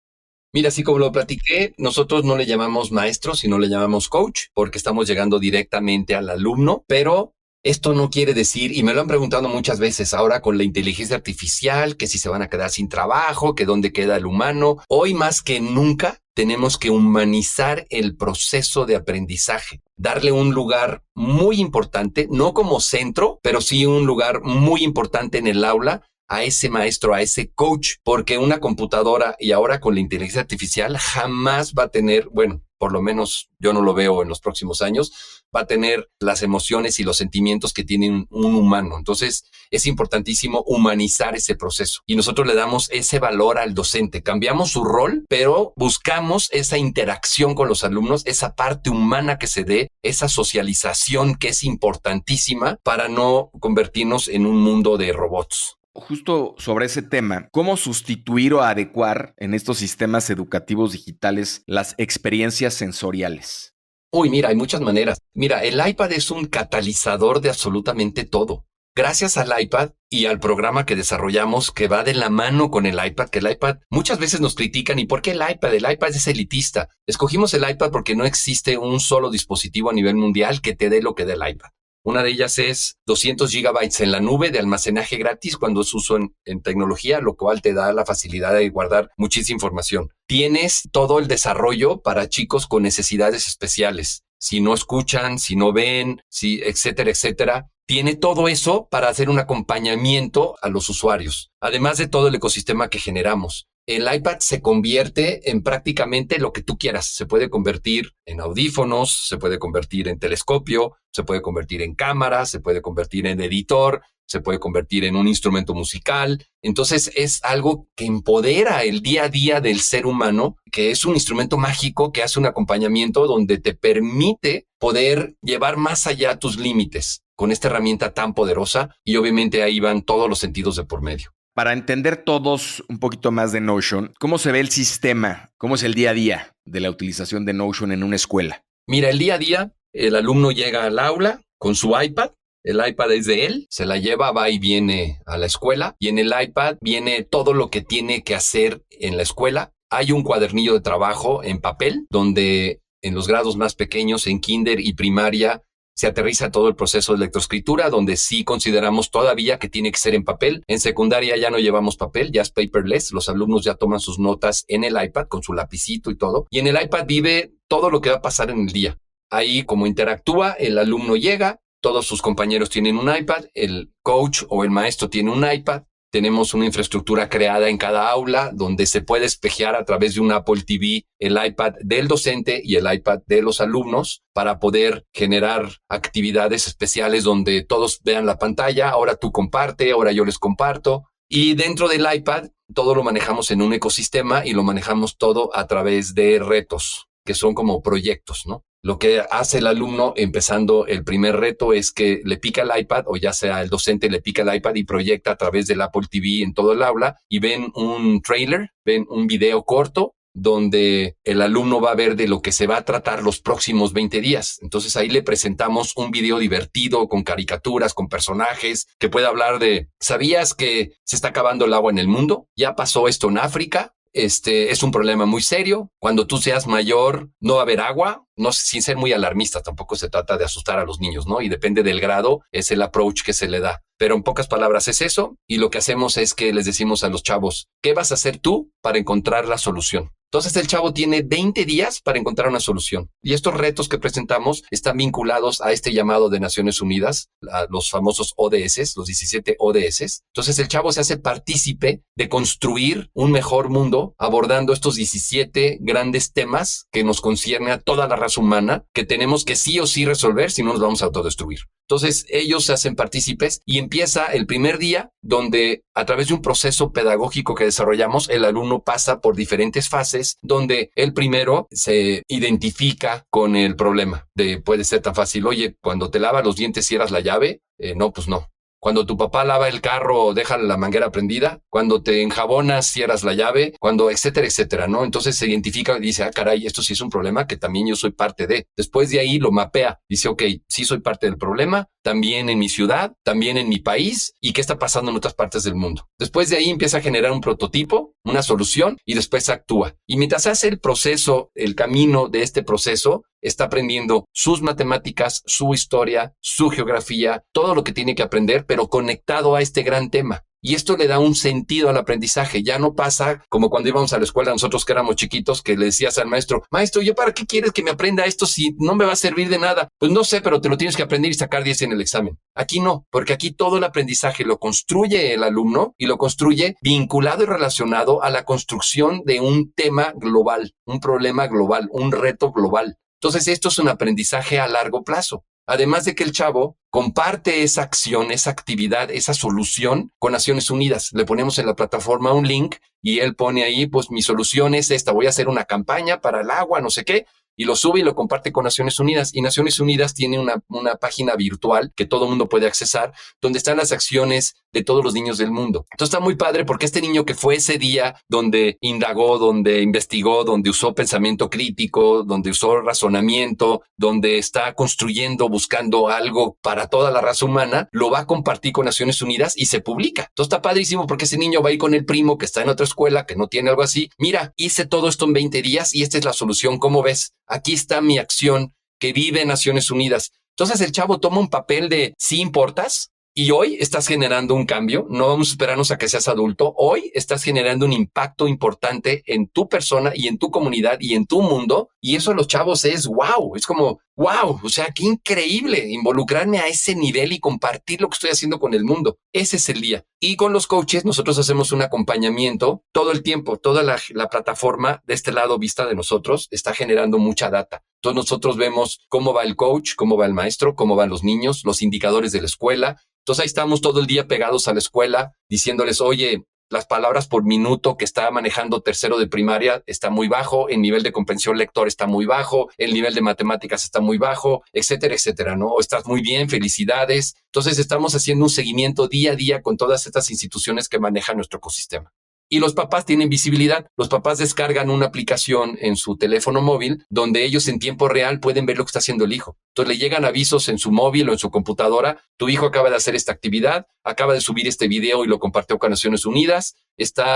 Mira, así como lo platiqué, nosotros no le llamamos maestro, sino le llamamos coach, porque estamos llegando directamente al alumno, pero esto no quiere decir, y me lo han preguntado muchas veces ahora con la inteligencia artificial, que si se van a quedar sin trabajo, que dónde queda el humano. Hoy más que nunca tenemos que humanizar el proceso de aprendizaje, darle un lugar muy importante, no como centro, pero sí un lugar muy importante en el aula, a ese maestro, a ese coach, porque una computadora y ahora con la inteligencia artificial jamás va a tener, bueno, por lo menos yo no lo veo en los próximos años, va a tener las emociones y los sentimientos que tiene un humano. Entonces es importantísimo humanizar ese proceso y nosotros le damos ese valor al docente. Cambiamos su rol, pero buscamos esa interacción con los alumnos, esa parte humana que se dé, esa socialización que es importantísima para no convertirnos en un mundo de robots. Justo sobre ese tema, ¿cómo sustituir o adecuar en estos sistemas educativos digitales las experiencias sensoriales? Uy, mira, hay muchas maneras. Mira, el iPad es un catalizador de absolutamente todo. Gracias al iPad y al programa que desarrollamos que va de la mano con el iPad, que el iPad muchas veces nos critican. ¿Y por qué el iPad? El iPad es elitista. Escogimos el iPad porque no existe un solo dispositivo a nivel mundial que te dé lo que dé el iPad. Una de ellas es 200 gigabytes en la nube de almacenaje gratis cuando es uso en tecnología, lo cual te da la facilidad de guardar muchísima información. Tienes todo el desarrollo para chicos con necesidades especiales. Si no escuchan, si no ven, etcétera, etcétera. Tiene todo eso para hacer un acompañamiento a los usuarios, además de todo el ecosistema que generamos. El iPad se convierte en prácticamente lo que tú quieras. Se puede convertir en audífonos, se puede convertir en telescopio, se puede convertir en cámara, se puede convertir en editor, se puede convertir en un instrumento musical. Entonces es algo que empodera el día a día del ser humano, que es un instrumento mágico que hace un acompañamiento donde te permite poder llevar más allá tus límites con esta herramienta tan poderosa y obviamente ahí van todos los sentidos de por medio. Para entender todos un poquito más de Notion, ¿cómo se ve el sistema? ¿Cómo es el día a día de la utilización de Notion en una escuela? Mira, el día a día, el alumno llega al aula con su iPad. El iPad es de él, se la lleva, va y viene a la escuela y en el iPad viene todo lo que tiene que hacer en la escuela. Hay un cuadernillo de trabajo en papel donde en los grados más pequeños, en kinder y primaria, se aterriza todo el proceso de lectoescritura, donde sí consideramos todavía que tiene que ser en papel. En secundaria ya no llevamos papel, ya es paperless. Los alumnos ya toman sus notas en el iPad con su lapicito y todo. Y en el iPad vive todo lo que va a pasar en el día. Ahí como interactúa, el alumno llega, todos sus compañeros tienen un iPad, el coach o el maestro tiene un iPad. Tenemos una infraestructura creada en cada aula donde se puede espejear a través de un Apple TV el iPad del docente y el iPad de los alumnos para poder generar actividades especiales donde todos vean la pantalla. Ahora tú comparte, ahora yo les comparto. Y dentro del iPad todo lo manejamos en un ecosistema y lo manejamos todo a través de retos, que son como proyectos, ¿no? Lo que hace el alumno empezando el primer reto es que le pica el iPad o ya sea el docente le pica el iPad y proyecta a través del Apple TV en todo el aula y ven un trailer, ven un video corto donde el alumno va a ver de lo que se va a tratar los próximos 20 días. Entonces ahí le presentamos un video divertido con caricaturas, con personajes, que puede hablar de, ¿sabías que se está acabando el agua en el mundo? ¿Ya pasó esto en África? Es un problema muy serio. Cuando tú seas mayor, no va a haber agua. No, sin ser muy alarmista, tampoco se trata de asustar a los niños, ¿no? Y depende del grado, es el approach que se le da. Pero en pocas palabras es eso. Y lo que hacemos es que les decimos a los chavos, ¿qué vas a hacer tú para encontrar la solución? Entonces el chavo tiene 20 días para encontrar una solución. Y estos retos que presentamos están vinculados a este llamado de Naciones Unidas, a los famosos ODS, los 17 ODS. Entonces el chavo se hace partícipe de construir un mejor mundo abordando estos 17 grandes temas que nos concierne a toda la raza humana que tenemos que sí o sí resolver, si no nos vamos a autodestruir. Entonces ellos se hacen partícipes y empieza el primer día donde a través de un proceso pedagógico que desarrollamos, el alumno pasa por diferentes fases donde el primero se identifica con el problema. Puede ser tan fácil, oye, cuando te lavas los dientes cierras la llave, no, pues no. Cuando tu papá lava el carro, deja la manguera prendida. Cuando te enjabonas, cierras la llave. Cuando, etcétera, etcétera, ¿no? Entonces se identifica y dice, ah, caray, esto sí es un problema que también yo soy parte de. Después de ahí lo mapea. Dice, ok, sí soy parte del problema, también en mi ciudad, también en mi país, y qué está pasando en otras partes del mundo. Después de ahí empieza a generar un prototipo, una solución, y después actúa. Y mientras hace el proceso, el camino de este proceso, está aprendiendo sus matemáticas, su historia, su geografía, todo lo que tiene que aprender, pero conectado a este gran tema. Y esto le da un sentido al aprendizaje. Ya no pasa como cuando íbamos a la escuela nosotros que éramos chiquitos, que le decías al maestro, maestro, ¿yo para qué quieres que me aprenda esto si no me va a servir de nada? Pues no sé, pero te lo tienes que aprender y sacar 10 en el examen. Aquí no, porque aquí todo el aprendizaje lo construye el alumno y lo construye vinculado y relacionado a la construcción de un tema global, un problema global, un reto global. Entonces, esto es un aprendizaje a largo plazo. Además de que el chavo comparte esa acción, esa actividad, esa solución con Naciones Unidas. Le ponemos en la plataforma un link y él pone ahí, pues mi solución es esta, voy a hacer una campaña para el agua, no sé qué, y lo sube y lo comparte con Naciones Unidas. Y Naciones Unidas tiene una página virtual que todo el mundo puede accesar, donde están las acciones de todos los niños del mundo. Entonces está muy padre porque este niño que fue ese día donde indagó, donde investigó, donde usó pensamiento crítico, donde usó razonamiento, donde está construyendo, buscando algo para toda la raza humana, lo va a compartir con Naciones Unidas y se publica. Entonces está padrísimo porque ese niño va a ir con el primo que está en otra escuela, que no tiene algo así. Mira, hice todo esto en 20 días y esta es la solución. ¿Cómo ves? Aquí está mi acción que vive en Naciones Unidas. Entonces el chavo toma un papel de sí importas y hoy estás generando un cambio. No vamos a esperarnos a que seas adulto. Hoy estás generando un impacto importante en tu persona y en tu comunidad y en tu mundo. Y eso a los chavos es wow. Es como wow. O sea, qué increíble involucrarme a ese nivel y compartir lo que estoy haciendo con el mundo. Ese es el día. Y con los coaches nosotros hacemos un acompañamiento todo el tiempo. Toda la plataforma de este lado vista de nosotros está generando mucha data. Entonces nosotros vemos cómo va el coach, cómo va el maestro, cómo van los niños, los indicadores de la escuela. Entonces ahí estamos todo el día pegados a la escuela diciéndoles, oye, las palabras por minuto que está manejando tercero de primaria está muy bajo, el nivel de comprensión lector está muy bajo, el nivel de matemáticas está muy bajo, etcétera, etcétera, ¿no? O estás muy bien, felicidades. Entonces estamos haciendo un seguimiento día a día con todas estas instituciones que manejan nuestro ecosistema. Y los papás tienen visibilidad. Los papás descargan una aplicación en su teléfono móvil donde ellos en tiempo real pueden ver lo que está haciendo el hijo. Entonces le llegan avisos en su móvil o en su computadora. Tu hijo acaba de hacer esta actividad, acaba de subir este video y lo compartió con Naciones Unidas,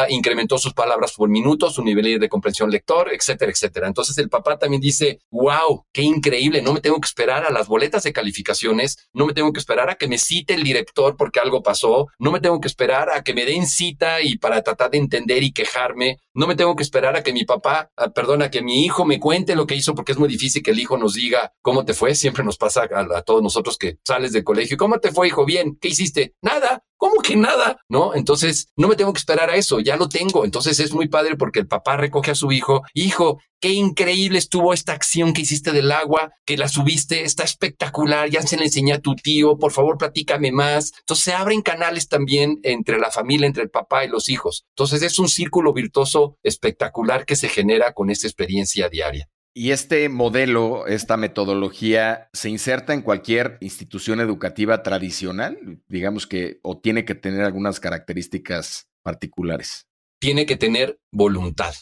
incrementó sus palabras por minuto, su nivel de comprensión lector, etcétera, etcétera. Entonces el papá también dice, wow, qué increíble, no me tengo que esperar a las boletas de calificaciones, no me tengo que esperar a que me cite el director porque algo pasó, no me tengo que esperar a que me den cita y para tratar de entender y quejarme, no me tengo que esperar a que a que mi hijo me cuente lo que hizo porque es muy difícil que el hijo nos diga cómo te fue. Siempre nos pasa a todos nosotros que sales del colegio. ¿Cómo te fue, hijo? Bien. ¿Qué hiciste? Nada. ¿Cómo que nada? ¿No? Entonces, no me tengo que esperar a eso, ya lo tengo. Entonces es muy padre porque el papá recoge a su hijo. Hijo, qué increíble estuvo esta acción que hiciste del agua, que la subiste, está espectacular, ya se le enseñé a tu tío, por favor platícame más. Entonces se abren canales también entre la familia, entre el papá y los hijos. Entonces es un círculo virtuoso espectacular que se genera con esta experiencia diaria. Y este modelo, esta metodología, ¿se inserta en cualquier institución educativa tradicional? Digamos que, o tiene que tener algunas características particulares. Tiene que tener voluntad.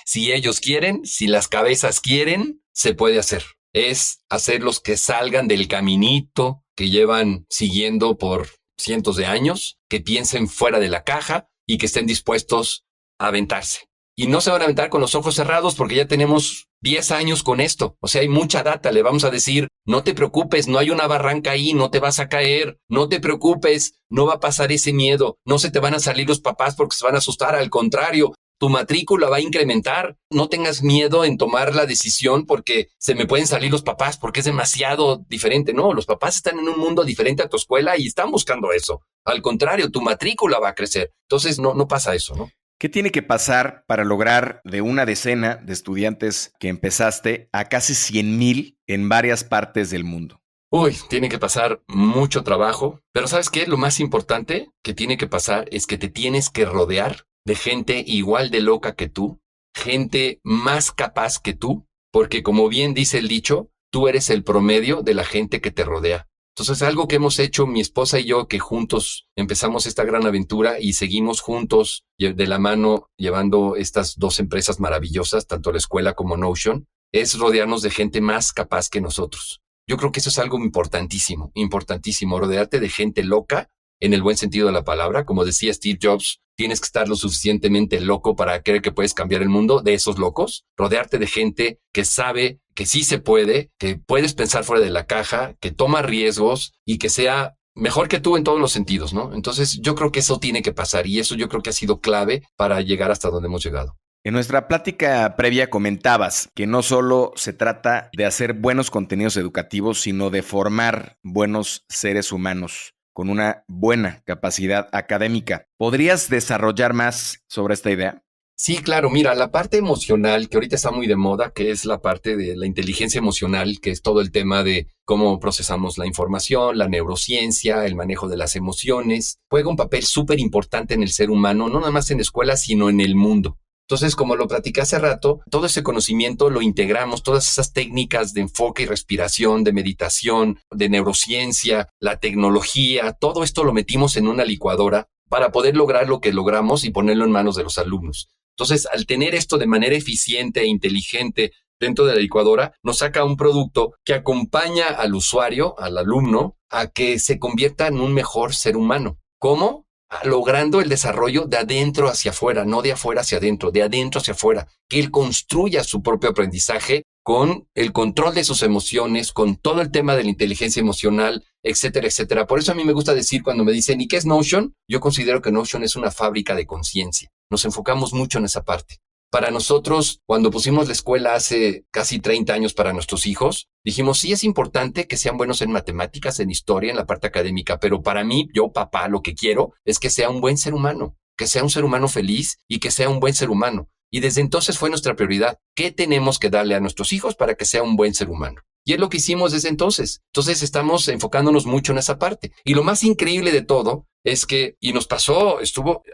Si ellos quieren, si las cabezas quieren, se puede hacer. Es hacerlos que salgan del caminito que llevan siguiendo por cientos de años, que piensen fuera de la caja y que estén dispuestos a aventarse. Y no se van a aventar con los ojos cerrados porque ya tenemos 10 años con esto. O sea, hay mucha data. Le vamos a decir, no te preocupes, no hay una barranca ahí, no te vas a caer. No te preocupes, no va a pasar ese miedo. No se te van a salir los papás porque se van a asustar. Al contrario, tu matrícula va a incrementar. No tengas miedo en tomar la decisión porque se me pueden salir los papás porque es demasiado diferente. No, los papás están en un mundo diferente a tu escuela y están buscando eso. Al contrario, tu matrícula va a crecer. Entonces, no pasa eso, ¿no? ¿Qué tiene que pasar para lograr de una decena de estudiantes que empezaste a casi 100,000 en varias partes del mundo? Uy, tiene que pasar mucho trabajo, pero ¿sabes qué? Lo más importante que tiene que pasar es que te tienes que rodear de gente igual de loca que tú, gente más capaz que tú, porque como bien dice el dicho, tú eres el promedio de la gente que te rodea. Entonces, algo que hemos hecho mi esposa y yo, que juntos empezamos esta gran aventura y seguimos juntos de la mano llevando estas dos empresas maravillosas, tanto la escuela como Notion, es rodearnos de gente más capaz que nosotros. Yo creo que eso es algo importantísimo, importantísimo, rodearte de gente loca en el buen sentido de la palabra. Como decía Steve Jobs, tienes que estar lo suficientemente loco para creer que puedes cambiar el mundo, de esos locos. Rodearte de gente que sabe que sí se puede, que puedes pensar fuera de la caja, que toma riesgos y que sea mejor que tú en todos los sentidos, ¿no? Entonces yo creo que eso tiene que pasar y eso yo creo que ha sido clave para llegar hasta donde hemos llegado. En nuestra plática previa comentabas que no solo se trata de hacer buenos contenidos educativos, sino de formar buenos seres humanos con una buena capacidad académica. ¿Podrías desarrollar más sobre esta idea? Sí, claro, mira, la parte emocional, que ahorita está muy de moda, que es la parte de la inteligencia emocional, que es todo el tema de cómo procesamos la información, la neurociencia, el manejo de las emociones, juega un papel súper importante en el ser humano, no nada más en la escuela, sino en el mundo. Entonces, como lo platiqué hace rato, todo ese conocimiento lo integramos, todas esas técnicas de enfoque y respiración, de meditación, de neurociencia, la tecnología, todo esto lo metimos en una licuadora para poder lograr lo que logramos y ponerlo en manos de los alumnos. Entonces, al tener esto de manera eficiente e inteligente dentro de la licuadora, nos saca un producto que acompaña al usuario, al alumno, a que se convierta en un mejor ser humano. ¿Cómo? Logrando el desarrollo de adentro hacia afuera, no de afuera hacia adentro, de adentro hacia afuera, que él construya su propio aprendizaje con el control de sus emociones, con todo el tema de la inteligencia emocional, etcétera, etcétera. Por eso a mí me gusta decir cuando me dicen, ¿y qué es Notion? Yo considero que Notion es una fábrica de conciencia. Nos enfocamos mucho en esa parte. Para nosotros, cuando pusimos la escuela hace casi 30 años para nuestros hijos, dijimos, sí es importante que sean buenos en matemáticas, en historia, en la parte académica, pero para mí, yo papá, lo que quiero es que sea un buen ser humano, que sea un ser humano feliz y que sea un buen ser humano. Y desde entonces fue nuestra prioridad. ¿Qué tenemos que darle a nuestros hijos para que sea un buen ser humano? Y es lo que hicimos desde entonces. Entonces estamos enfocándonos mucho en esa parte. Y lo más increíble de todo es que, y nos pasó,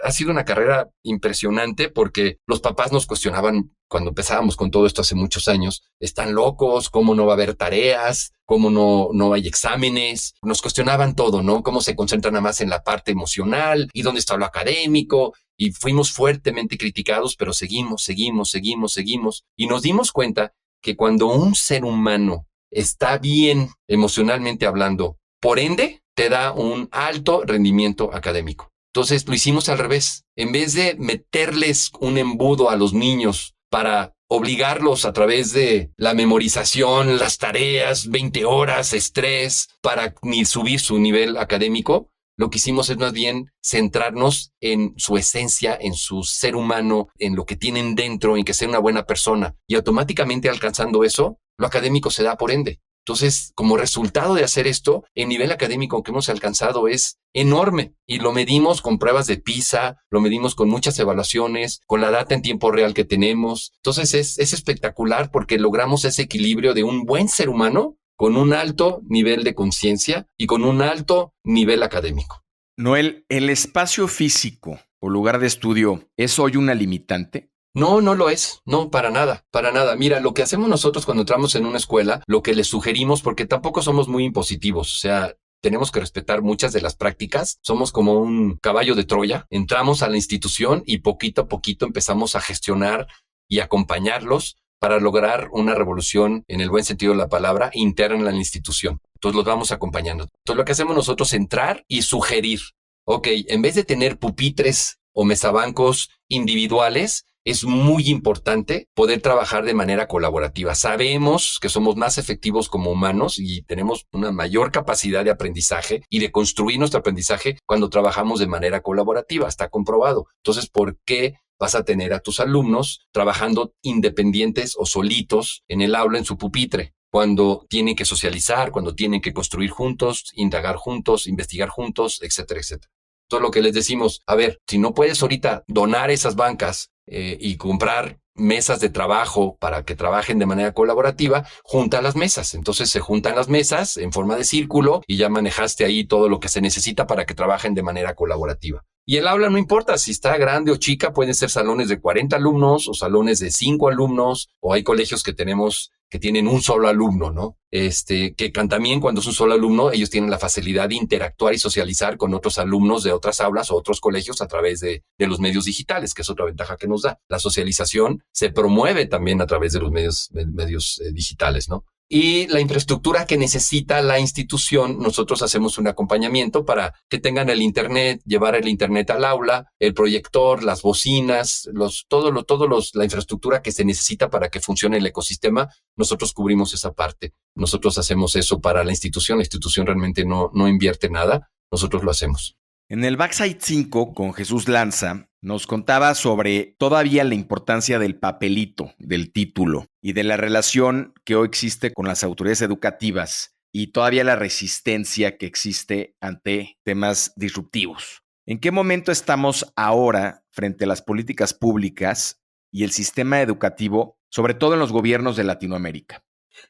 ha sido una carrera impresionante porque los papás nos cuestionaban cuando empezábamos con todo esto hace muchos años. ¿Están locos? ¿Cómo no va a haber tareas? ¿Cómo no hay exámenes? Nos cuestionaban todo, ¿no? ¿Cómo se concentran nada más en la parte emocional? ¿Y dónde está lo académico? Y fuimos fuertemente criticados, pero seguimos. Y nos dimos cuenta que cuando un ser humano está bien emocionalmente hablando, por ende, te da un alto rendimiento académico. Entonces lo hicimos al revés. En vez de meterles un embudo a los niños para obligarlos a través de la memorización, las tareas, 20 horas, estrés, para ni subir su nivel académico, lo que hicimos es más bien centrarnos en su esencia, en su ser humano, en lo que tienen dentro, en que sea una buena persona. Y automáticamente alcanzando eso, lo académico se da por ende. Entonces, como resultado de hacer esto, el nivel académico que hemos alcanzado es enorme y lo medimos con pruebas de PISA, lo medimos con muchas evaluaciones, con la data en tiempo real que tenemos. Entonces, es espectacular porque logramos ese equilibrio de un buen ser humano con un alto nivel de conciencia y con un alto nivel académico. Noel, ¿el espacio físico o lugar de estudio es hoy una limitante? No, no lo es. No, para nada, para nada. Mira, lo que hacemos nosotros cuando entramos en una escuela, lo que les sugerimos, porque tampoco somos muy impositivos, o sea, tenemos que respetar muchas de las prácticas. Somos como un caballo de Troya. Entramos a la institución y poquito a poquito empezamos a gestionar y acompañarlos para lograr una revolución, en el buen sentido de la palabra, interna en la institución. Entonces los vamos acompañando. Entonces lo que hacemos nosotros es entrar y sugerir. Ok, en vez de tener pupitres o mesabancos individuales, es muy importante poder trabajar de manera colaborativa. Sabemos que somos más efectivos como humanos y tenemos una mayor capacidad de aprendizaje y de construir nuestro aprendizaje cuando trabajamos de manera colaborativa. Está comprobado. Entonces, ¿por qué vas a tener a tus alumnos trabajando independientes o solitos en el aula, en su pupitre, cuando tienen que socializar, cuando tienen que construir juntos, indagar juntos, investigar juntos, etcétera, etcétera? Todo lo que les decimos, a ver, si no puedes ahorita donar esas bancas y comprar mesas de trabajo para que trabajen de manera colaborativa, junta las mesas. Entonces se juntan las mesas en forma de círculo y ya manejaste ahí todo lo que se necesita para que trabajen de manera colaborativa. Y el aula no importa si está grande o chica, pueden ser salones de 40 alumnos o salones de 5 alumnos, o hay colegios que tenemos que tienen un solo alumno, ¿no? Que también cuando es un solo alumno, ellos tienen la facilidad de interactuar y socializar con otros alumnos de otras aulas o otros colegios a través de los medios digitales, que es otra ventaja que nos da. La socialización se promueve también a través de los medios digitales, ¿no? Y la infraestructura que necesita la institución, nosotros hacemos un acompañamiento para que tengan el internet, llevar el internet al aula, el proyector, las bocinas, la infraestructura que se necesita para que funcione el ecosistema. Nosotros cubrimos esa parte. Nosotros hacemos eso para la institución realmente no invierte nada. Nosotros lo hacemos. En el Backside 5, con Jesús Lanza, nos contaba sobre todavía la importancia del papelito, del título, y de la relación que hoy existe con las autoridades educativas y todavía la resistencia que existe ante temas disruptivos. ¿En qué momento estamos ahora frente a las políticas públicas y el sistema educativo, sobre todo en los gobiernos de Latinoamérica?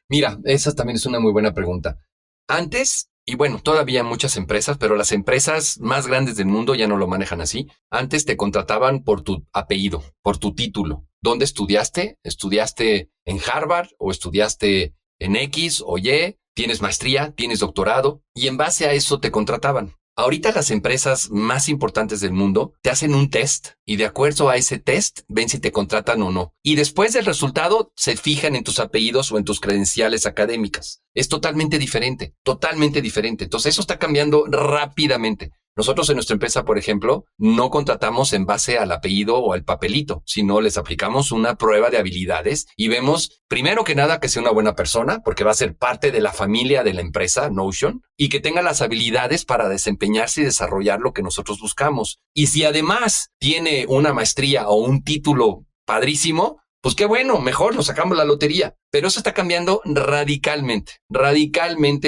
Mira, esa también es una muy buena pregunta. Antes, y bueno, todavía muchas empresas, pero las empresas más grandes del mundo ya no lo manejan así. Antes te contrataban por tu apellido, por tu título. ¿Dónde estudiaste? ¿Estudiaste en Harvard o estudiaste en X o Y? ¿Tienes maestría? ¿Tienes doctorado? Y en base a eso te contrataban. Ahorita las empresas más importantes del mundo te hacen un test y de acuerdo a ese test ven si te contratan o no. Y después del resultado se fijan en tus apellidos o en tus credenciales académicas. Es totalmente diferente, totalmente diferente. Entonces eso está cambiando rápidamente. Nosotros en nuestra empresa, por ejemplo, no contratamos en base al apellido o al papelito, sino les aplicamos una prueba de habilidades y vemos, primero que nada, que sea una buena persona, porque va a ser parte de la familia de la empresa Notion, y que tenga las habilidades para desempeñarse y desarrollar lo que nosotros buscamos. Y si además tiene una maestría o un título padrísimo, pues qué bueno, mejor nos sacamos la lotería. Pero eso está cambiando radicalmente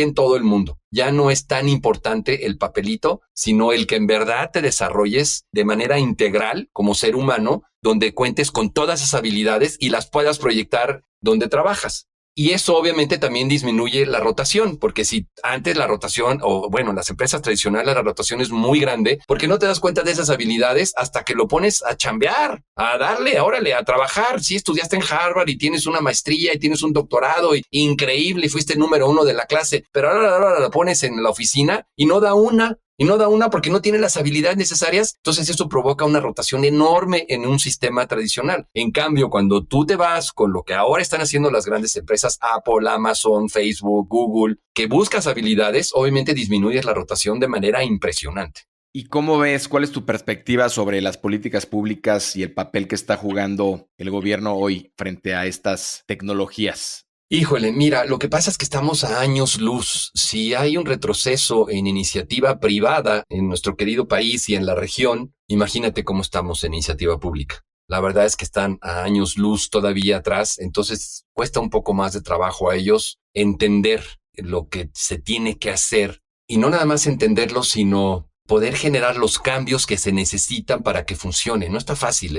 en todo el mundo. Ya no es tan importante el papelito, sino el que en verdad te desarrolles de manera integral como ser humano, donde cuentes con todas esas habilidades y las puedas proyectar donde trabajas. Y eso obviamente también disminuye la rotación, porque si antes la rotación, o bueno, en las empresas tradicionales la rotación es muy grande, porque no te das cuenta de esas habilidades hasta que lo pones a chambear, a darle, órale, a trabajar. Si estudiaste en Harvard y tienes una maestría y tienes un doctorado y increíble y fuiste el número 1 de la clase, pero ahora la pones en la oficina y no da una porque no tiene las habilidades necesarias, entonces eso provoca una rotación enorme en un sistema tradicional. En cambio, cuando tú te vas con lo que ahora están haciendo las grandes empresas, Apple, Amazon, Facebook, Google, que buscas habilidades, obviamente disminuyes la rotación de manera impresionante. ¿Y cómo ves, cuál es tu perspectiva sobre las políticas públicas y el papel que está jugando el gobierno hoy frente a estas tecnologías? Híjole, mira, lo que pasa es que estamos a años luz. Si hay un retroceso en iniciativa privada en nuestro querido país y en la región, imagínate cómo estamos en iniciativa pública. La verdad es que están a años luz todavía atrás, entonces cuesta un poco más de trabajo a ellos entender lo que se tiene que hacer y no nada más entenderlo, sino poder generar los cambios que se necesitan para que funcione. No está fácil,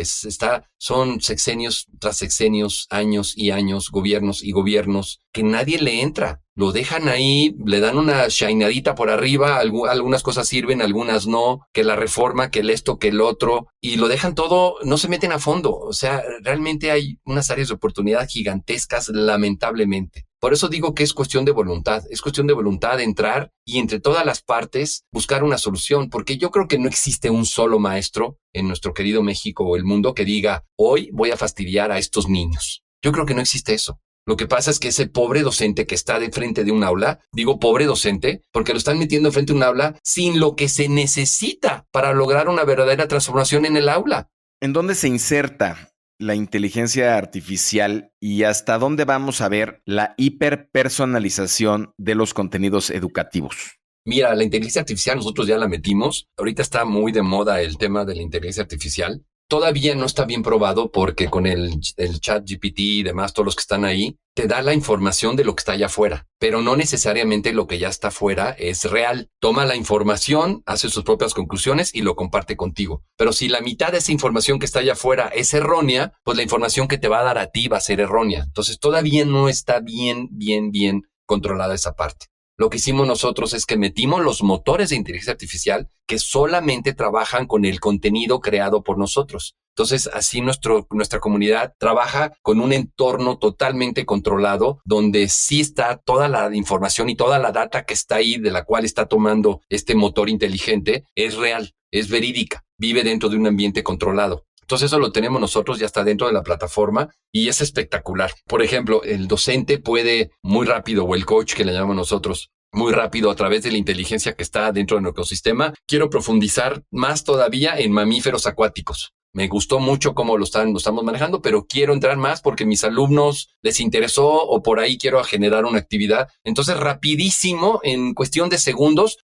son sexenios tras sexenios, años y años, gobiernos y gobiernos, que nadie le entra. Lo dejan ahí, le dan una shineadita por arriba, algunas cosas sirven, algunas no, que la reforma, que el esto, que el otro, y lo dejan todo, no se meten a fondo. O sea, realmente hay unas áreas de oportunidad gigantescas, lamentablemente. Por eso digo que es cuestión de voluntad de entrar y entre todas las partes buscar una solución, porque yo creo que no existe un solo maestro en nuestro querido México o el mundo que diga, hoy voy a fastidiar a estos niños. Yo creo que no existe eso. Lo que pasa es que ese pobre docente que está de frente de un aula, digo pobre docente, porque lo están metiendo frente de un aula sin lo que se necesita para lograr una verdadera transformación en el aula. ¿En dónde se inserta la inteligencia artificial y hasta dónde vamos a ver la hiperpersonalización de los contenidos educativos? Mira, la inteligencia artificial nosotros ya la metimos. Ahorita está muy de moda el tema de la inteligencia artificial. Todavía no está bien probado porque con el chat GPT y demás, todos los que están ahí, te da la información de lo que está allá afuera, pero no necesariamente lo que ya está afuera es real. Toma la información, hace sus propias conclusiones y lo comparte contigo. Pero si la mitad de esa información que está allá afuera es errónea, pues la información que te va a dar a ti va a ser errónea. Entonces todavía no está bien controlada esa parte. Lo que hicimos nosotros es que metimos los motores de inteligencia artificial que solamente trabajan con el contenido creado por nosotros. Entonces, así nuestra comunidad trabaja con un entorno totalmente controlado, donde sí está toda la información y toda la data que está ahí, de la cual está tomando este motor inteligente, es real, es verídica, vive dentro de un ambiente controlado. Entonces eso lo tenemos nosotros, ya está dentro de la plataforma y es espectacular. Por ejemplo, el docente puede muy rápido, o el coach que le llamamos nosotros, muy rápido a través de la inteligencia que está dentro de nuestro ecosistema. Quiero profundizar más todavía en mamíferos acuáticos. Me gustó mucho cómo lo estamos manejando, pero quiero entrar más porque mis alumnos les interesó o por ahí quiero generar una actividad. Entonces, rapidísimo, en cuestión de segundos,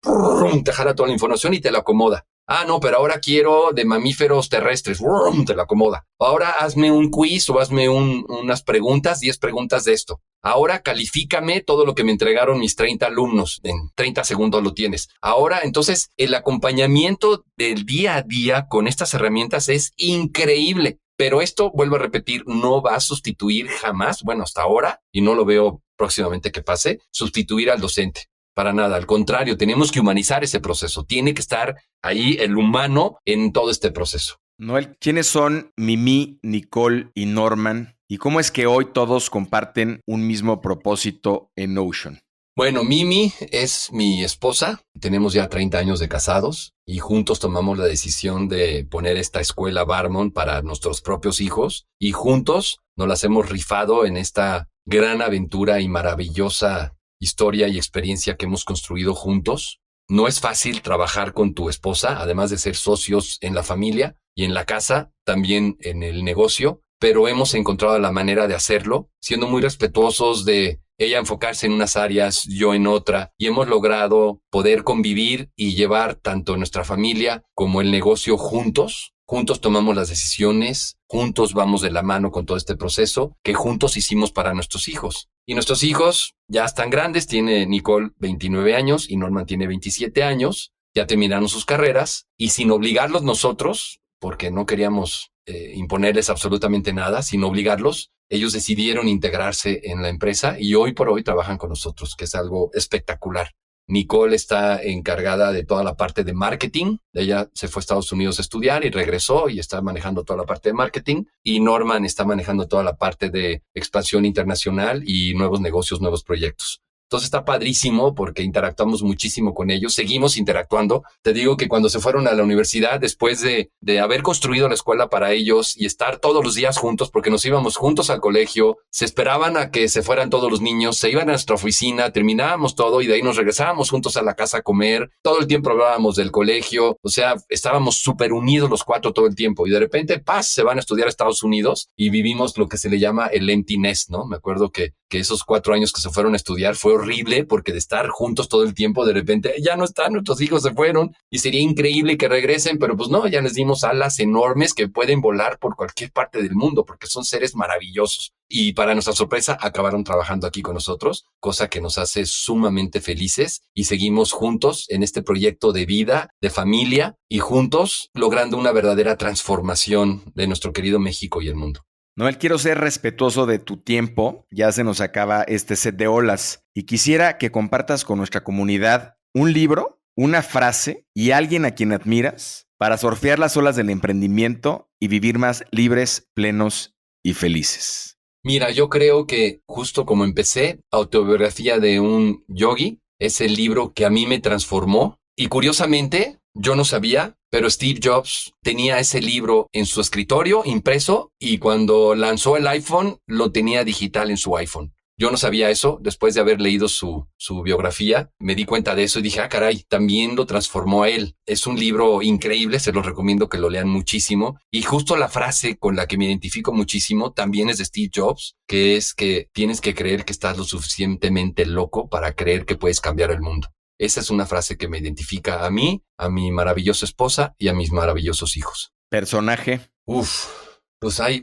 te jala toda la información y te la acomoda. Ah, no, pero ahora quiero de mamíferos terrestres. Te la acomoda. Ahora hazme un quiz o hazme unas preguntas, 10 preguntas de esto. Ahora califícame todo lo que me entregaron mis 30 alumnos. En 30 segundos lo tienes. Ahora, entonces, el acompañamiento del día a día con estas herramientas es increíble. Pero esto, vuelvo a repetir, no va a sustituir jamás, bueno, hasta ahora, y no lo veo próximamente que pase, sustituir al docente. Para nada, al contrario, tenemos que humanizar ese proceso. Tiene que estar ahí el humano en todo este proceso. Noel, ¿quiénes son Mimi, Nicole y Norman? ¿Y cómo es que hoy todos comparten un mismo propósito en Notion? Bueno, Mimi es mi esposa. Tenemos ya 30 años de casados y juntos tomamos la decisión de poner esta escuela Barmon para nuestros propios hijos y juntos nos las hemos rifado en esta gran aventura y maravillosa historia y experiencia que hemos construido juntos. No es fácil trabajar con tu esposa, además de ser socios en la familia y en la casa, también en el negocio, pero hemos encontrado la manera de hacerlo, siendo muy respetuosos de ella enfocarse en unas áreas, yo en otra, y hemos logrado poder convivir y llevar tanto nuestra familia como el negocio juntos. Juntos tomamos las decisiones, juntos vamos de la mano con todo este proceso que juntos hicimos para nuestros hijos. Y nuestros hijos ya están grandes, tiene Nicole 29 años y Norman tiene 27 años, ya terminaron sus carreras y sin obligarlos nosotros, porque no queríamos imponerles absolutamente nada, sin obligarlos, ellos decidieron integrarse en la empresa y hoy por hoy trabajan con nosotros, que es algo espectacular. Nicole está encargada de toda la parte de marketing. Ella se fue a Estados Unidos a estudiar y regresó y está manejando toda la parte de marketing. Y Norman está manejando toda la parte de expansión internacional y nuevos negocios, nuevos proyectos. Entonces está padrísimo porque interactuamos muchísimo con ellos, seguimos interactuando. Te digo que cuando se fueron a la universidad, después de haber construido la escuela para ellos y estar todos los días juntos, porque nos íbamos juntos al colegio, se esperaban a que se fueran todos los niños, se iban a nuestra oficina, terminábamos todo y de ahí nos regresábamos juntos a la casa a comer. Todo el tiempo hablábamos del colegio, o sea, estábamos súper unidos los cuatro todo el tiempo y de repente, se van a estudiar a Estados Unidos y vivimos lo que se le llama el empty nest, ¿no? Me acuerdo que esos 4 años que se fueron a estudiar fue horrible porque de estar juntos todo el tiempo, de repente ya no están, nuestros hijos se fueron y sería increíble que regresen, pero pues no, ya les dimos alas enormes que pueden volar por cualquier parte del mundo porque son seres maravillosos. Y para nuestra sorpresa acabaron trabajando aquí con nosotros, cosa que nos hace sumamente felices y seguimos juntos en este proyecto de vida, de familia y juntos logrando una verdadera transformación de nuestro querido México y el mundo. Noel, quiero ser respetuoso de tu tiempo, ya se nos acaba este set de olas y quisiera que compartas con nuestra comunidad un libro, una frase y alguien a quien admiras para surfear las olas del emprendimiento y vivir más libres, plenos y felices. Mira, yo creo que justo como empecé, Autobiografía de un Yogi es el libro que a mí me transformó y curiosamente yo no sabía, pero Steve Jobs tenía ese libro en su escritorio impreso y cuando lanzó el iPhone lo tenía digital en su iPhone. Yo no sabía eso, después de haber leído su biografía, me di cuenta de eso y dije, caray, también lo transformó a él. Es un libro increíble, se los recomiendo que lo lean muchísimo. Y justo la frase con la que me identifico muchísimo también es de Steve Jobs, que es que tienes que creer que estás lo suficientemente loco para creer que puedes cambiar el mundo. Esa es una frase que me identifica a mí, a mi maravillosa esposa y a mis maravillosos hijos. ¿Personaje? Pues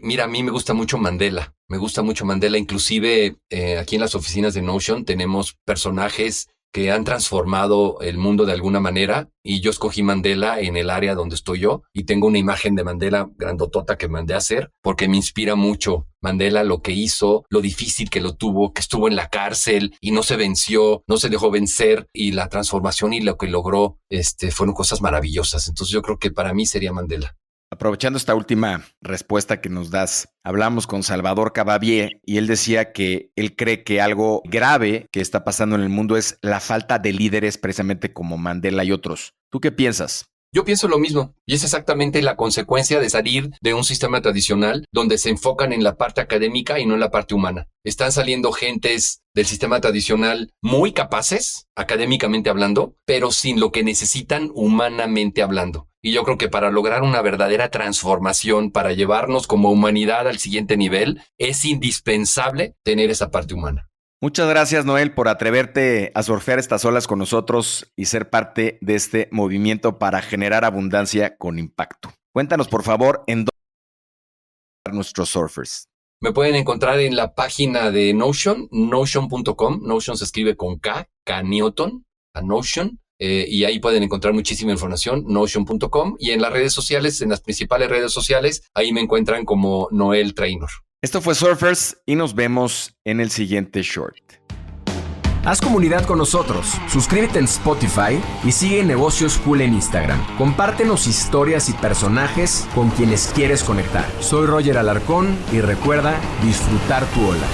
mira, a mí me gusta mucho Mandela. Me gusta mucho Mandela. Inclusive aquí en las oficinas de Notion tenemos personajes que han transformado el mundo de alguna manera, y yo escogí Mandela en el área donde estoy yo, y tengo una imagen de Mandela grandotota que mandé a hacer porque me inspira mucho Mandela, lo que hizo, lo difícil que lo tuvo, que estuvo en la cárcel y no se venció, no se dejó vencer, y la transformación y lo que logró fueron cosas maravillosas. Entonces yo creo que para mí sería Mandela. Aprovechando esta última respuesta que nos das, hablamos con Salvador Cavavier y él decía que él cree que algo grave que está pasando en el mundo es la falta de líderes precisamente como Mandela y otros. ¿Tú qué piensas? Yo pienso lo mismo, y es exactamente la consecuencia de salir de un sistema tradicional donde se enfocan en la parte académica y no en la parte humana. Están saliendo gentes del sistema tradicional muy capaces, académicamente hablando, pero sin lo que necesitan humanamente hablando. Y yo creo que para lograr una verdadera transformación, para llevarnos como humanidad al siguiente nivel, es indispensable tener esa parte humana. Muchas gracias, Noel, por atreverte a surfear estas olas con nosotros y ser parte de este movimiento para generar abundancia con impacto. Cuéntanos, por favor, en dónde están nuestros surfers. Me pueden encontrar en la página de Notion, notion.com. Notion se escribe con K Newton, a Notion. Y ahí pueden encontrar muchísima información, notion.com. Y en las redes sociales, en las principales redes sociales, ahí me encuentran como Noel Trainor. Esto fue Surfers y nos vemos en el siguiente short. Haz comunidad con nosotros, suscríbete en Spotify y sigue Negocios Cool en Instagram. Compártenos historias y personajes con quienes quieres conectar. Soy Roger Alarcón y recuerda disfrutar tu ola.